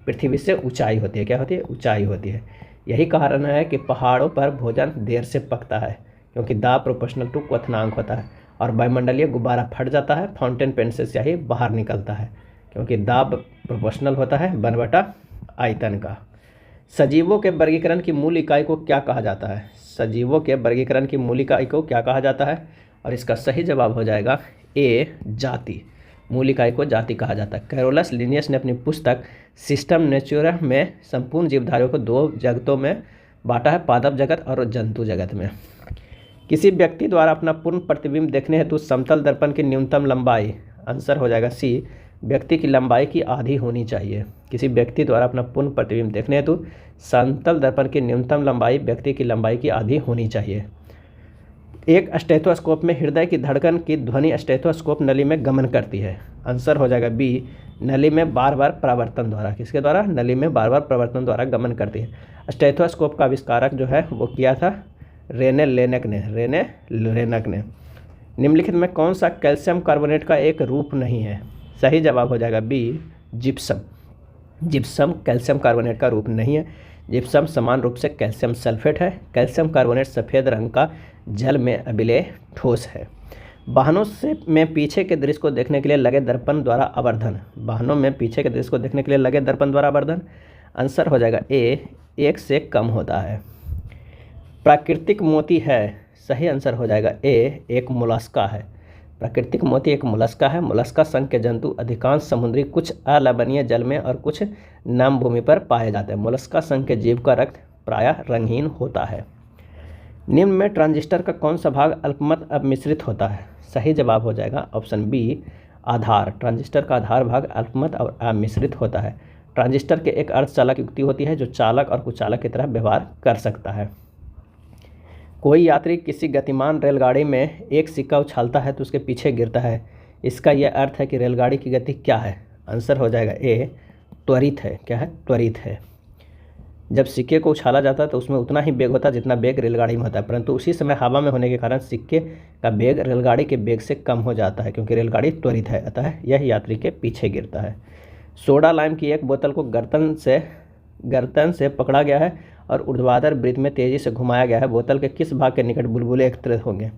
S1: पृथ्वी से ऊंचाई होती है। क्या होती है? ऊंचाई होती है। यही कारण है कि पहाड़ों पर भोजन देर से पकता है, क्योंकि दाब प्रोपोर्शनल टू क्वथनांक होता है। और वायुमंडलीय गुब्बारा फट जाता है, फाउंटेन पेन से स्याही बाहर निकलता है, क्योंकि दाब प्रोपोर्शनल होता है 1/आयतन का। सजीवों के वर्गीकरण की मूल इकाई को क्या कहा जाता है? सजीवों के वर्गीकरण की मूल इकाई को क्या कहा जाता है? और इसका सही जवाब हो जाएगा ए, जाति। मूल इकाई को जाति कहा जाता है। कैरोलस लिनियस ने अपनी पुस्तक सिस्टम नेचुरा में संपूर्ण जीवधारियों को 2 जगतों में बांटा है, पादप जगत और जंतु जगत में। किसी व्यक्ति द्वारा अपना पूर्ण प्रतिबिंब देखने हेतु समतल दर्पण की न्यूनतम लंबाई, आंसर हो जाएगा सी, व्यक्ति की लंबाई की आधी होनी चाहिए। किसी व्यक्ति द्वारा अपना पूर्ण प्रतिबिंब देखने हेतु समतल दर्पण की न्यूनतम लंबाई व्यक्ति की लंबाई की आधी होनी चाहिए। एक स्टेथोस्कोप में हृदय की धड़कन की ध्वनि स्टेथोस्कोप नली में गमन करती है। आंसर हो जाएगा बी, नली में बार बार प्रवर्तन द्वारा। किसके द्वारा? नली में बार बार प्रवर्तन द्वारा गमन करती है। स्टेथोस्कोप का आविष्कारक जो है वो किया था रेने लेनेक ने। निम्नलिखित में कौन सा कैल्शियम कार्बोनेट का एक रूप नहीं है? सही जवाब हो जाएगा B, gypsum. Gypsum calcium carbonate का रूप नहीं है। जिप्सम समान रूप से कैल्शियम सल्फेट है। कैल्शियम कार्बोनेट सफ़ेद रंग का जल में अबिलेय ठोस है। वाहनों में पीछे के दृश्य को देखने के लिए लगे दर्पण द्वारा आवर्धन। वाहनों में पीछे के दृश्य को देखने के लिए लगे दर्पण द्वारा आवर्धन, आंसर हो जाएगा ए, 1 से कम होता है। प्राकृतिक मोती है, सही आंसर हो जाएगा ए, एक मोलस्का है। प्राकृतिक मोती एक मोलस्का है। मोलस्का संघ के जंतु अधिकांश समुद्री, कुछ अलवणीय जल में और कुछ नम भूमि पर पाए जाते हैं। मोलस्का संघ के जीव का रक्त प्रायः रंगहीन होता है। निम्न में ट्रांजिस्टर का कौन सा भाग अल्पमत अमिश्रित होता है? सही जवाब हो जाएगा ऑप्शन बी, आधार। ट्रांजिस्टर का आधार भाग अल्पमत और अमिश्रित होता है। ट्रांजिस्टर के एक अर्धचालक युक्ति होती है जो चालक और कुचालक की तरह व्यवहार कर सकता है। कोई यात्री किसी गतिमान रेलगाड़ी में एक सिक्का उछालता है तो उसके पीछे गिरता है। इसका यह अर्थ है कि रेलगाड़ी की गति क्या है? आंसर हो जाएगा ए, त्वरित है। क्या है? त्वरित है। जब सिक्के को उछाला जाता है तो उसमें उतना ही वेग होता है जितना वेग रेलगाड़ी में होता है, परंतु उसी समय हवा में होने के कारण सिक्के का वेग रेलगाड़ी के वेग से कम हो जाता है, क्योंकि रेलगाड़ी त्वरित है, अतः यह यात्री के पीछे गिरता है। सोडा लाइम की एक बोतल को गर्दन से पकड़ा गया है और ऊर्ध्वाधर वृत्त में तेजी से घुमाया गया है। बोतल के किस भाग के निकट बुलबुले एकत्रित होंगे?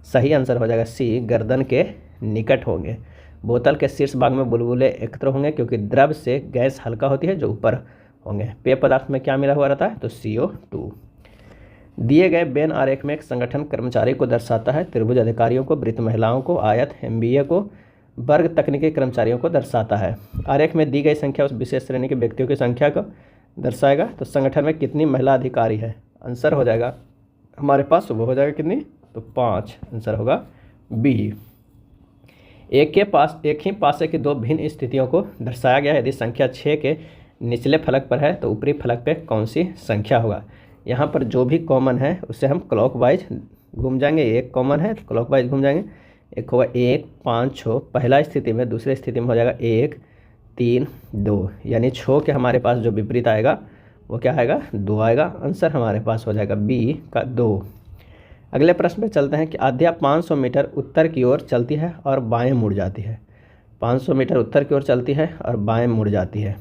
S1: सही आंसर हो जाएगा सी, गर्दन के निकट होंगे। बोतल के शीर्ष भाग में बुलबुले एकत्र होंगे, क्योंकि द्रव से गैस हल्का होती है जो ऊपर होंगे। पेय पदार्थ में क्या मिला हुआ रहता है? तो CO2। दिए गए वेन आरेख में एक संगठन कर्मचारी को दर्शाता है। त्रिभुज अधिकारियों को, वृत्त महिलाओं को, आयत MBA को, वर्ग तकनीकी कर्मचारियों को दर्शाता है। आरेख में दी गई संख्या उस विशेष श्रेणी के व्यक्तियों की संख्या को दर्शाएगा। तो संगठन में कितनी महिला अधिकारी है? आंसर हो जाएगा हमारे पास वो हो जाएगा कितनी? तो 5। आंसर होगा बी। एक ही पासे की 2 भिन्न स्थितियों को दर्शाया गया है। यदि संख्या 6 के निचले फलक पर है तो ऊपरी फलक पे कौन सी संख्या होगा? यहाँ पर जो भी कॉमन है उससे हम क्लॉकवाइज घूम जाएंगे। एक कॉमन है तो क्लॉकवाइज घूम जाएंगे। एक होगा 1, 5, 6 पहला स्थिति में, दूसरी स्थिति में हो जाएगा 1, 3, 2, यानी 6 के हमारे पास जो विपरीत आएगा वो क्या आएगा? 2 आएगा। आंसर हमारे पास हो जाएगा बी का 2। अगले प्रश्न पे चलते हैं कि आध्या 500 मीटर उत्तर की ओर चलती है और बाएं मुड़ जाती है। 500 मीटर उत्तर की ओर चलती है और बाएं मुड़ जाती है,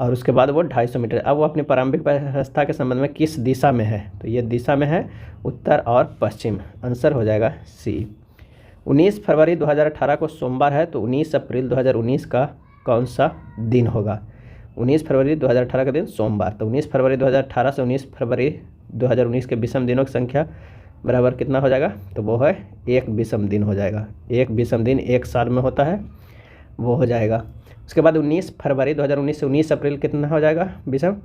S1: और उसके बाद वो 250 मीटर। अब वो अपनी प्रारंभिक अवस्था के संबंध में किस दिशा में है? तो ये दिशा में है उत्तर और पश्चिम। आंसर हो जाएगा सी। 19 फरवरी 2018 को सोमवार है, तो 19 अप्रैल 2019 का कौन सा दिन होगा? 19 फरवरी 2018 का दिन सोमवार। तो 19 फरवरी 2018 से 19 फरवरी 2019 के विषम दिनों की संख्या बराबर कितना हो जाएगा, तो वो है 1 विषम दिन हो जाएगा। 1 विषम दिन 1 साल में होता है, वो हो जाएगा। उसके बाद 19 फरवरी 2019 से 19 अप्रैल कितना हो जाएगा विषम,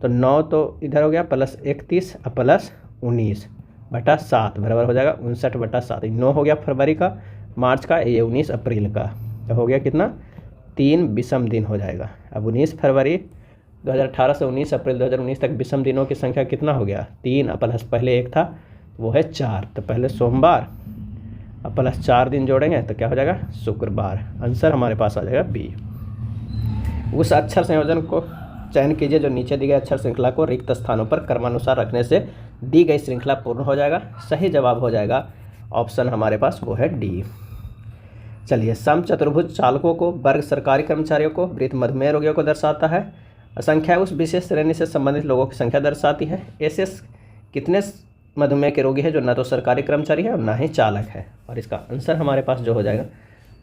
S1: तो 9 तो इधर हो गया प्लस 31 और प्लस 19/7 बराबर हो जाएगा 59/7। 9 हो गया फरवरी का, मार्च का, ये 19 अप्रैल का, तो हो गया कितना 3 विषम दिन हो जाएगा। अब 19 फरवरी 2018 से 19 अप्रैल 2019 तक विषम दिनों की संख्या कितना हो गया, 3 और प्लस पहले 1 था वो है 4, तो पहले सोमवार और प्लस 4 दिन जोड़ेंगे तो क्या हो जाएगा शुक्रवार। आंसर हमारे पास आ जाएगा बी। उस अक्षर संयोजन को चयन कीजिए जो नीचे दी गई अक्षर श्रृंखला को रिक्त स्थानों पर क्रमानुसार रखने से दी गई श्रृंखला पूर्ण हो जाएगा। सही जवाब हो जाएगा ऑप्शन हमारे पास वो है डी। चलिए, सम चतुर्भुज चालकों को, वर्ग सरकारी कर्मचारियों को, वृत्त मधुमेह रोगियों को दर्शाता है। संख्या उस विशेष श्रेणी से संबंधित लोगों की संख्या दर्शाती है। ऐसे कितने मधुमेह के रोगी है जो न तो सरकारी कर्मचारी है और ना ही चालक है। और इसका आंसर हमारे पास जो हो जाएगा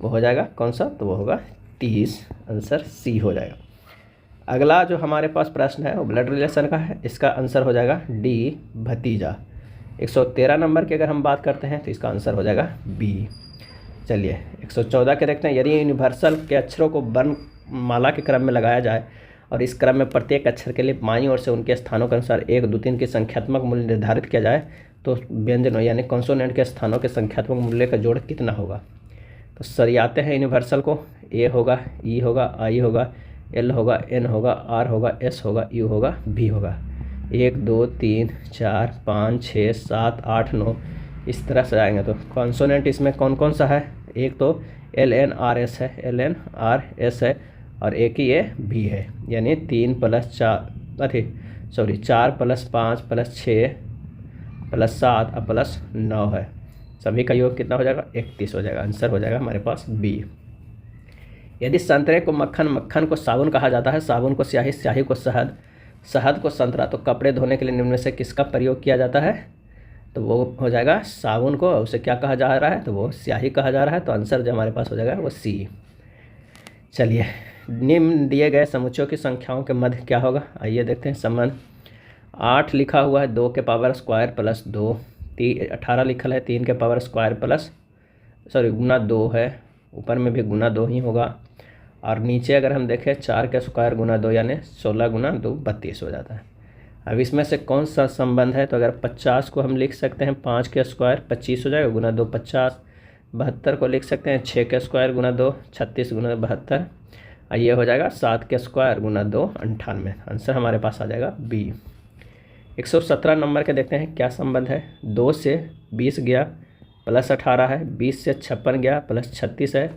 S1: वो हो जाएगा कौन सा, तो वो होगा 30, आंसर सी हो जाएगा। अगला जो हमारे पास प्रश्न है वो ब्लड रिलेशन का है। इसका आंसर हो जाएगा डी, भतीजा। 113 नंबर की अगर हम बात करते हैं तो इसका आंसर हो जाएगा बी। चलिए 114 के देखते हैं। यदि यूनिवर्सल के अक्षरों को वर्णमाला के क्रम में लगाया जाए और इस क्रम में प्रत्येक अक्षर के लिए बाईं ओर से उनके स्थानों के अनुसार 1, 2, 3 की संख्यात्मक मूल्य निर्धारित किया जाए तो व्यंजनों यानी कॉन्सोनेंट के स्थानों के संख्यात्मक मूल्य का जोड़ कितना होगा। तो सरियाते हैं यूनिवर्सल को, ए होगा, ई होगा, आई होगा, एल होगा, एन होगा, आर होगा, एस होगा, यू होगा, भी होगा। 1, 2, 3, 4, 5, 6, 7, 8, 9 इस तरह से आएंगे। तो कॉन्सोनेंट इसमें कौन कौन सा है, एक तो एल एन आर एस है, एल एन आर एस है, और एक ही ये भी है, यानी 3 + 4 4 + 5 + 6 + 7 और +9 है। सभी का योग कितना हो जाएगा 31 हो जाएगा। आंसर हो जाएगा हमारे पास बी। यदि संतरे को मक्खन, मक्खन को साबुन कहा जाता है, साबुन को स्याही, स्याही को शहद, शहद को संतरा, तो कपड़े धोने के लिए निम्न में से किसका प्रयोग किया जाता है, तो वो हो जाएगा साबुन को। उसे क्या कहा जा रहा है, तो वो स्याही कहा जा रहा है। तो आंसर जो हमारे पास हो जाएगा वो सी। चलिए, निम्न दिए गए समुच्चयों की संख्याओं के मध्य क्या होगा, आइए देखते हैं। संबंध 8 लिखा हुआ है 2 के पावर स्क्वायर प्लस 2, 18 लिखा है 3 के पावर स्क्वायर प्लस गुना 2 है, ऊपर में भी गुना 2 ही होगा। और नीचे अगर हम देखें 4 के स्क्वायर गुना 2 यानी 16 गुना 2 32 हो जाता है। अब इसमें से कौन सा संबंध है, तो अगर 50 को हम लिख सकते हैं 5 के स्क्वायर 25 हो जाएगा गुना 2 50। 72 को लिख सकते हैं 6 के स्क्वायर गुना 2 36 गुना 72, और ये हो जाएगा 7 के स्क्वायर गुना 2 98। आंसर हमारे पास आ जाएगा बी। 117 नंबर के देखते हैं क्या संबंध है। 2 से 20 गया प्लस 18 है, 20 से 56 गया प्लस 36 है,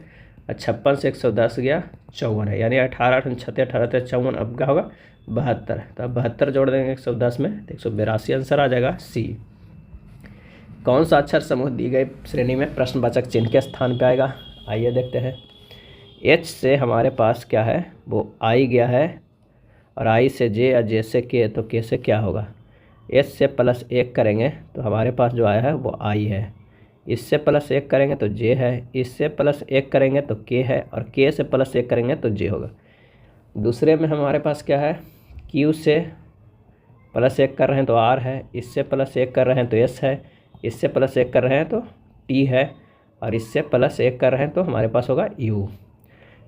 S1: और 56 से 110 गया 54 है, यानी 18 36 18 54, अब क्या होगा 72। तो अब 72 जोड़ देंगे 110 में तो 182 आंसर आ जाएगा सी। कौन सा अक्षर समूह दी गई श्रेणी में प्रश्नवाचक चिन्ह के स्थान पे आएगा, आइए देखते हैं। एच से हमारे पास क्या है, वो आई गया है, और आई से जे या जे से के, तो के से क्या होगा। एच से +1 करेंगे तो हमारे पास जो आया है वो आई है, इससे +1 करेंगे तो जे है, इससे +1 करेंगे तो के है, और के से +1 करेंगे तो जे होगा। दूसरे में हमारे पास क्या है, क्यू से +1 कर रहे हैं तो आर है, इससे +1 कर रहे हैं तो एस है, इससे +1 कर रहे हैं तो टी है, और इससे +1 कर रहे हैं तो हमारे पास होगा यू।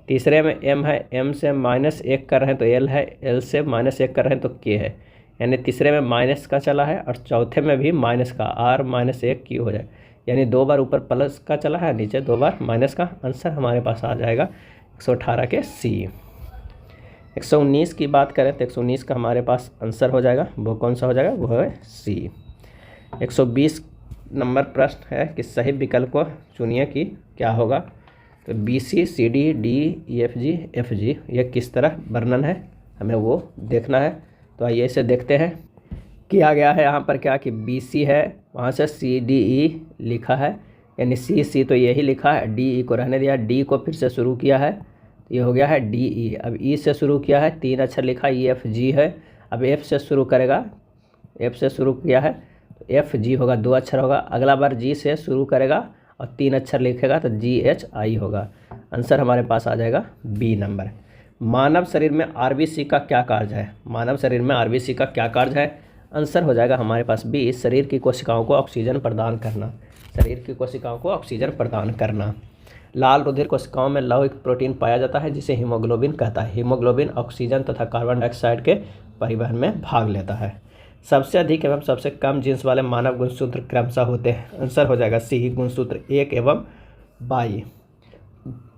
S1: तीसरे में एम है, एम से -1 कर रहे हैं तो एल है, एल से -1 कर रहे हैं तो के है, यानी तीसरे में माइनस का चला है, और चौथे में भी माइनस का, आर -1 क्यू हो जाए, यानी 2 बार ऊपर प्लस का चला है, नीचे 2 बार माइनस का। आंसर हमारे पास आ जाएगा 118 के सी। 119 की बात करें तो 119 का हमारे पास आंसर हो जाएगा, वो कौन सा हो जाएगा, वो है सी। 120 नंबर प्रश्न है कि सही विकल्प को चुनिए कि क्या होगा। तो BC CD D E F G F G ये किस तरह वर्णन है, हमें वो देखना है। तो आइए इसे देखते हैं। किया गया है यहाँ पर क्या कि BC है, वहाँ से CDE लिखा है, यानी C तो यही लिखा है, DE को रहने दिया, D को फिर से शुरू किया है तो ये हो गया है DE। अब E से शुरू किया है, 3 अक्षर लिखा EFG है, अब F से शुरू करेगा, F से शुरू किया है तो FG होगा, 2 अक्षर होगा। अगला बार G से शुरू करेगा और 3 अक्षर लिखेगा तो GHI होगा। आंसर हमारे पास आ जाएगा B नंबर। मानव शरीर में RBC का क्या कार्य है, मानव शरीर में RBC का क्या कार्य है, आंसर हो जाएगा हमारे पास बी, शरीर की कोशिकाओं को ऑक्सीजन प्रदान करना। शरीर की कोशिकाओं को ऑक्सीजन प्रदान करना। लाल रुधिर कोशिकाओं में लौह एक प्रोटीन पाया जाता है जिसे हीमोग्लोबिन कहता है। हीमोग्लोबिन ऑक्सीजन तथा कार्बन डाइऑक्साइड के परिवहन में भाग लेता है। सबसे अधिक एवं सबसे कम जींस वाले मानव गुणसूत्र क्रमशः होते हैं। आंसर हो जाएगा सी, गुणसूत्र 1 एवं 22।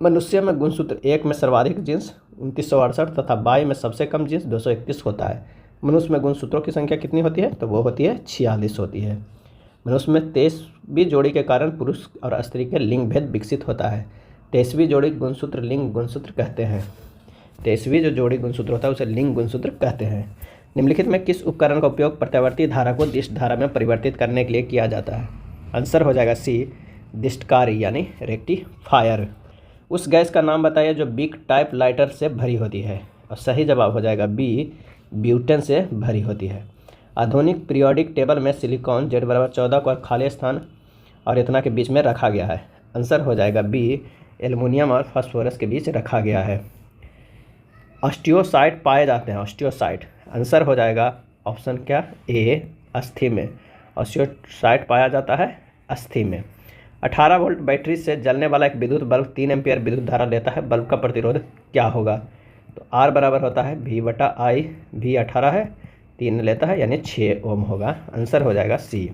S1: मनुष्य में गुणसूत्र 1 में सर्वाधिक जींस 2968 तथा 22 में सबसे कम जींस 231 होता है। मनुष्य में गुणसूत्रों की संख्या कितनी होती है? तो वो होती है 46 होती है। मनुष्य में 23वीं जोड़ी के कारण पुरुष और स्त्री के लिंग भेद विकसित होता है। 23वीं जोड़ी गुणसूत्र लिंग गुणसूत्र कहते हैं। 23वीं जो जोड़ी गुणसूत्र होता है उसे लिंग गुणसूत्र कहते हैं। निम्नलिखित में किस उपकरण का उपयोग प्रत्यावर्ती धारा को दिष्ट धारा में परिवर्तित करने के लिए किया जाता है? आंसर हो जाएगा सी, दिष्टकारी यानी रेक्टिफायर। उस गैस का नाम बताइए जो बिग टाइप लाइटर से भरी होती है। और सही जवाब हो जाएगा बी, ब्यूटेन से भरी होती है। आधुनिक पीरियोडिक टेबल में सिलिकॉन Z=14 को खाली स्थान और इतना के बीच में रखा गया है। आंसर हो जाएगा बी, एल्युमिनियम और फास्फोरस के बीच रखा गया है। ऑस्टियोसाइट पाए जाते हैं। ऑस्टियोसाइट आंसर हो जाएगा ऑप्शन क्या? ए, अस्थि में। ऑस्टियोसाइट पाया जाता है अस्थि में। 18 वोल्ट बैटरी से जलने वाला एक विद्युत बल्ब 3 एम्पियर विद्युत धारा लेता है। बल्ब का प्रतिरोध क्या होगा? तो R बराबर होता है V/I। V 18 है, 3 लेता है यानी 6 ओम होगा। आंसर हो जाएगा सी।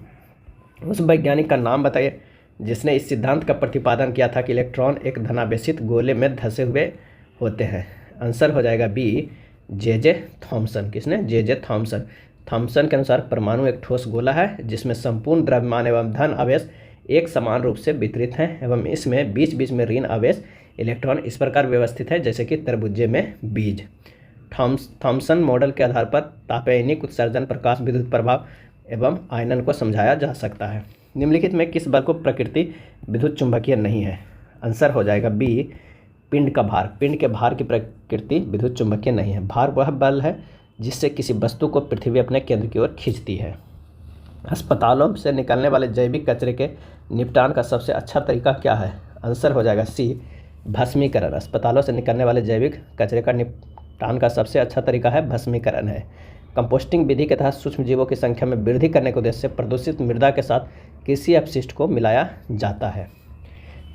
S1: उस वैज्ञानिक का नाम बताइए जिसने इस सिद्धांत का प्रतिपादन किया था कि इलेक्ट्रॉन एक धनावेशित गोले में धंसे हुए होते हैं। आंसर हो जाएगा बी, J.J. थॉमसन। किसने? J.J. थॉमसन। थॉमसन के अनुसार परमाणु एक ठोस गोला है जिसमें संपूर्ण द्रव्यमान एवं धन आवेश एक समान रूप से वितरित हैं एवं इसमें बीच बीच में ऋण आवेश इलेक्ट्रॉन इस प्रकार व्यवस्थित है जैसे कि तरबूजे में बीज। थॉमसन मॉडल के आधार पर तापैनिक उत्सर्जन, प्रकाश, विद्युत प्रभाव एवं आयनन को समझाया जा सकता है। निम्नलिखित में किस बल को प्रकृति विद्युत चुंबकीय नहीं है? आंसर हो जाएगा बी, पिंड का भार। पिंड के भार की प्रकृति विद्युत चुंबकीय नहीं है। भार वह बल है जिससे किसी वस्तु को पृथ्वी अपने केंद्र की ओर खींचती है। अस्पतालों से निकलने वाले जैविक कचरे के निपटान का सबसे अच्छा तरीका क्या है? आंसर हो जाएगा सी, भस्मीकरण। अस्पतालों से निकलने वाले जैविक कचरे का निपटान का सबसे अच्छा तरीका है भस्मीकरण है। कंपोस्टिंग विधि के तहत सूक्ष्म जीवों की संख्या में वृद्धि करने के उद्देश्य से प्रदूषित मृदा के साथ कृषि अपशिष्ट को मिलाया जाता है।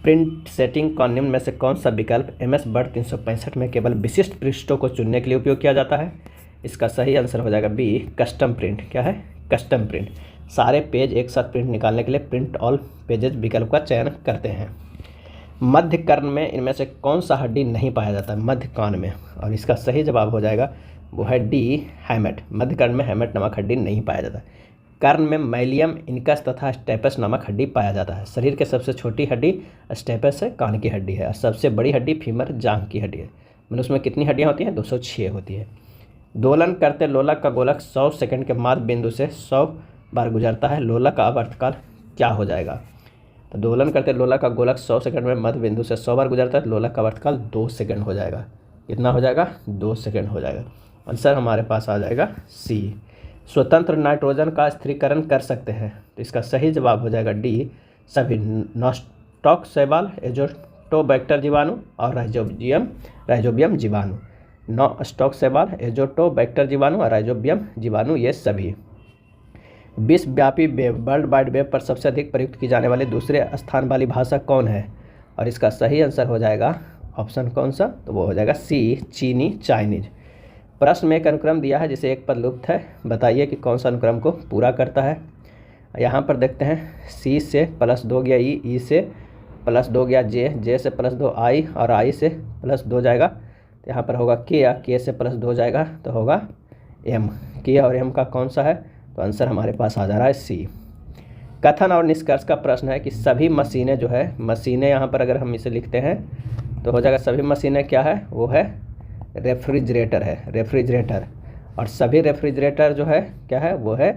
S1: प्रिंट सेटिंग का निम्न में से कौन सा विकल्प MS Word 365 में केवल विशिष्ट पृष्ठों को चुनने के लिए उपयोग किया जाता है? इसका सही आंसर हो जाएगा बी, कस्टम प्रिंट। क्या है? Custom print. सारे पेज एक साथ प्रिंट निकालने के लिए प्रिंट ऑल पेजेज विकल्प का चयन करते हैं। मध्य कर्ण में इनमें से कौन सा हड्डी नहीं पाया जाता है? मध्य कान में। और इसका सही जवाब हो जाएगा वो है डी, हैमेट। मध्य कर्ण में हैमेट नामक हड्डी नहीं पाया जाता। कर्ण में मैलियम, इनकस तथा स्टेपस नामक हड्डी पाया जाता है। शरीर की सबसे छोटी हड्डी स्टेपस है, कान की हड्डी है। और सबसे बड़ी हड्डी फीमर, जांघ की हड्डी है। मनुष्य में कितनी हड्डियाँ होती हैं? 206 होती है। दोलन करते लोलक का गोलक 100 सेकंड के मध्य बिंदु से 100 बार गुजरता है। लोलक का आवर्तकाल क्या हो जाएगा? तो दोलन करते लोलक का गोलक 100 सेकंड में मध्य बिंदु से 100 बार गुजरता है। लोलक का आवर्तकाल 2 सेकंड हो जाएगा। कितना हो जाएगा? 2 सेकंड हो जाएगा। आंसर हमारे पास आ जाएगा सी, स्वतंत्र नाइट्रोजन का स्थिरीकरण कर सकते हैं। तो इसका सही जवाब हो जाएगा डी, सभी नॉस्टॉक शैवाल, एजोटोबैक्टर जीवाणु और राइजोबियम जीवाणु। नॉस्टॉक शैवाल, एजोटोबैक्टर जीवाणु और राइजोबियम जीवाणु, ये सभी। विश्वव्यापी वेब, वर्ल्ड वाइड वेब पर सबसे अधिक प्रयुक्त की जाने वाली दूसरे स्थान वाली भाषा कौन है? और इसका सही आंसर हो जाएगा ऑप्शन कौन सा? तो वो हो जाएगा सी, चीनी, चाइनीज। प्रश्न में एक अनुक्रम दिया है जिसे एक पद लुप्त है, बताइए कि कौन सा अनुक्रम को पूरा करता है। यहाँ पर देखते हैं, सी से +2 गया ई से +2 गया जे से +2 आई और आई से +2 जाएगा। तो यहाँ पर होगा के से +2 जाएगा तो होगा एम। के और एम का कौन सा है? तो आंसर हमारे पास आ जा रहा है सी। कथन और निष्कर्ष का प्रश्न है कि सभी मशीनें जो है, मशीनें यहाँ पर अगर हम इसे लिखते हैं तो हो जाएगा सभी मशीनें क्या है? वो है रेफ्रिजरेटर है, रेफ्रिजरेटर। और सभी रेफ्रिजरेटर जो है क्या है? वो है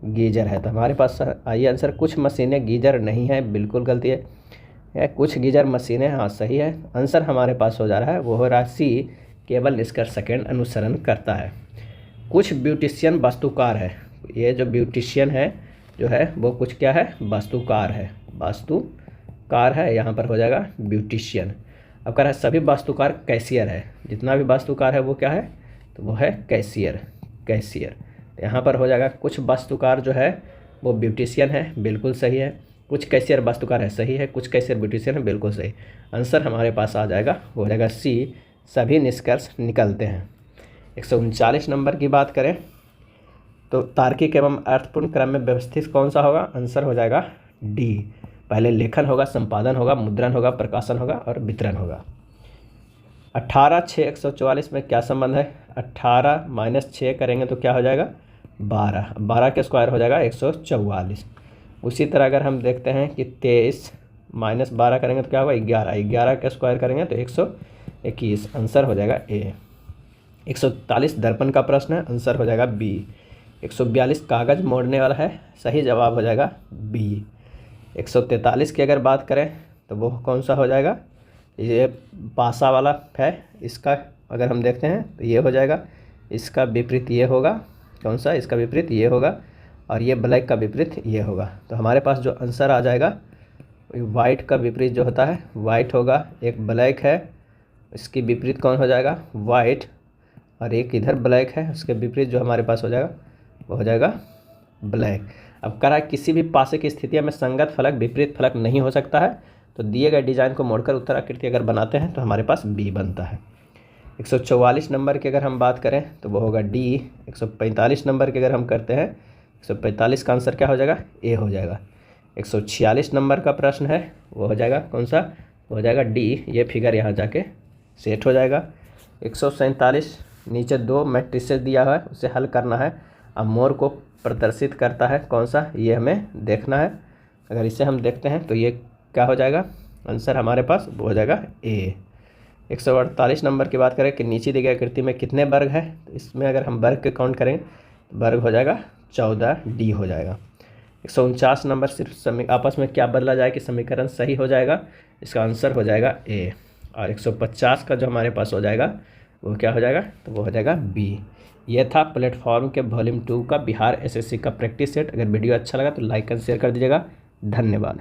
S1: गीजर है। तो हमारे पास आइए आंसर, कुछ मशीनें गीजर नहीं है, बिल्कुल गलती है। कुछ गीजर मशीनें, हाँ सही है। आंसर हमारे पास हो जा रहा है वो हो रहा है सी, केवल निष्कर्ष सेकंड अनुसरण करता है। कुछ ब्यूटिशियन वास्तुकार है। ये जो ब्यूटिशियन है जो है वो कुछ क्या है? वास्तुकार है, वास्तुकार है। यहाँ पर हो जाएगा ब्यूटिशियन। अब कह रहा है सभी वास्तुकार कैशियर है। जितना भी वास्तुकार है वो क्या है? तो वो है कैशियर, कैशियर। तो यहाँ पर हो जाएगा कुछ वास्तुकार जो है वो ब्यूटिशियन है, बिल्कुल सही है। कुछ कैशियर वास्तुकार है, सही है। कुछ कैशियर ब्यूटिशियन है, बिल्कुल सही। आंसर हमारे पास आ जाएगा, वो हो जाएगा सी, सभी निष्कर्ष निकलते हैं। 139 नंबर की बात करें तो तार्किक एवं अर्थपूर्ण क्रम में व्यवस्थित कौन सा होगा? आंसर हो जाएगा डी। पहले लेखन होगा, संपादन होगा, मुद्रण होगा, प्रकाशन होगा और वितरण होगा। 18×6 = 144 में क्या संबंध है? 18 - 6 करेंगे तो क्या हो जाएगा? 12। 12 के स्क्वायर हो जाएगा 144। उसी तरह अगर हम देखते हैं कि 23 - 12 करेंगे तो क्या होगा? 11। 11 के स्क्वायर करेंगे तो 121। आंसर हो जाएगा ए। 143 दर्पण का प्रश्न है, आंसर हो जाएगा बी। 142 कागज़ मोड़ने वाला है, सही जवाब हो जाएगा बी। 143 की अगर बात करें तो वो कौन सा हो जाएगा? ये पासा वाला है, इसका अगर हम देखते हैं तो ये हो जाएगा। इसका विपरीत ये होगा, कौन सा? इसका विपरीत ये होगा और ये ब्लैक का विपरीत ये होगा। तो हमारे पास जो आंसर आ जाएगा वाइट का विपरीत जो होता है वाइट होगा, एक ब्लैक है, इसकी विपरीत कौन हो जाएगा? वाइट। और एक इधर ब्लैक है, उसके विपरीत जो हमारे पास हो जाएगा वो हो जाएगा ब्लैक। अब करा किसी भी पासे की स्थितियों में संगत फलक विपरीत फलक नहीं हो सकता है, तो दिए गए डिजाइन को मोड़कर उत्तर आकृति अगर बनाते हैं तो हमारे पास बी बनता है। 144 नंबर की अगर हम बात करें तो वो होगा डी। 145 नंबर की अगर हम करते हैं 145 का आंसर क्या हो जाएगा? ए हो जाएगा। 146 नंबर का प्रश्न है, वो हो जाएगा कौन सा? वो हो जाएगा डी। ये फिगर यहाँ जाके सेट हो जाएगा। 147 नीचे 2 मैट्रिसेस दिया हुआ है, उसे हल करना है। अब मोर को प्रदर्शित करता है कौन सा, ये हमें देखना है। अगर इसे हम देखते हैं तो ये क्या हो जाएगा? आंसर हमारे पास वो हो जाएगा ए। 148 नंबर की बात करें कि नीचे दी गई आकृति में कितने वर्ग है, तो इसमें अगर हम वर्ग के काउंट करें तो वर्ग हो जाएगा 14, डी हो जाएगा। 149 नंबर सिर्फ आपस में क्या बदला जाए कि समीकरण सही हो जाएगा, इसका आंसर हो जाएगा ए। और 150 का जो हमारे पास हो जाएगा वो क्या हो जाएगा? तो वो हो जाएगा बी। ये था प्लेटफॉर्म के वॉल्यूम 2 का बिहार एसएससी का प्रैक्टिस सेट। अगर वीडियो अच्छा लगा तो लाइक एंड शेयर कर दीजिएगा। धन्यवाद।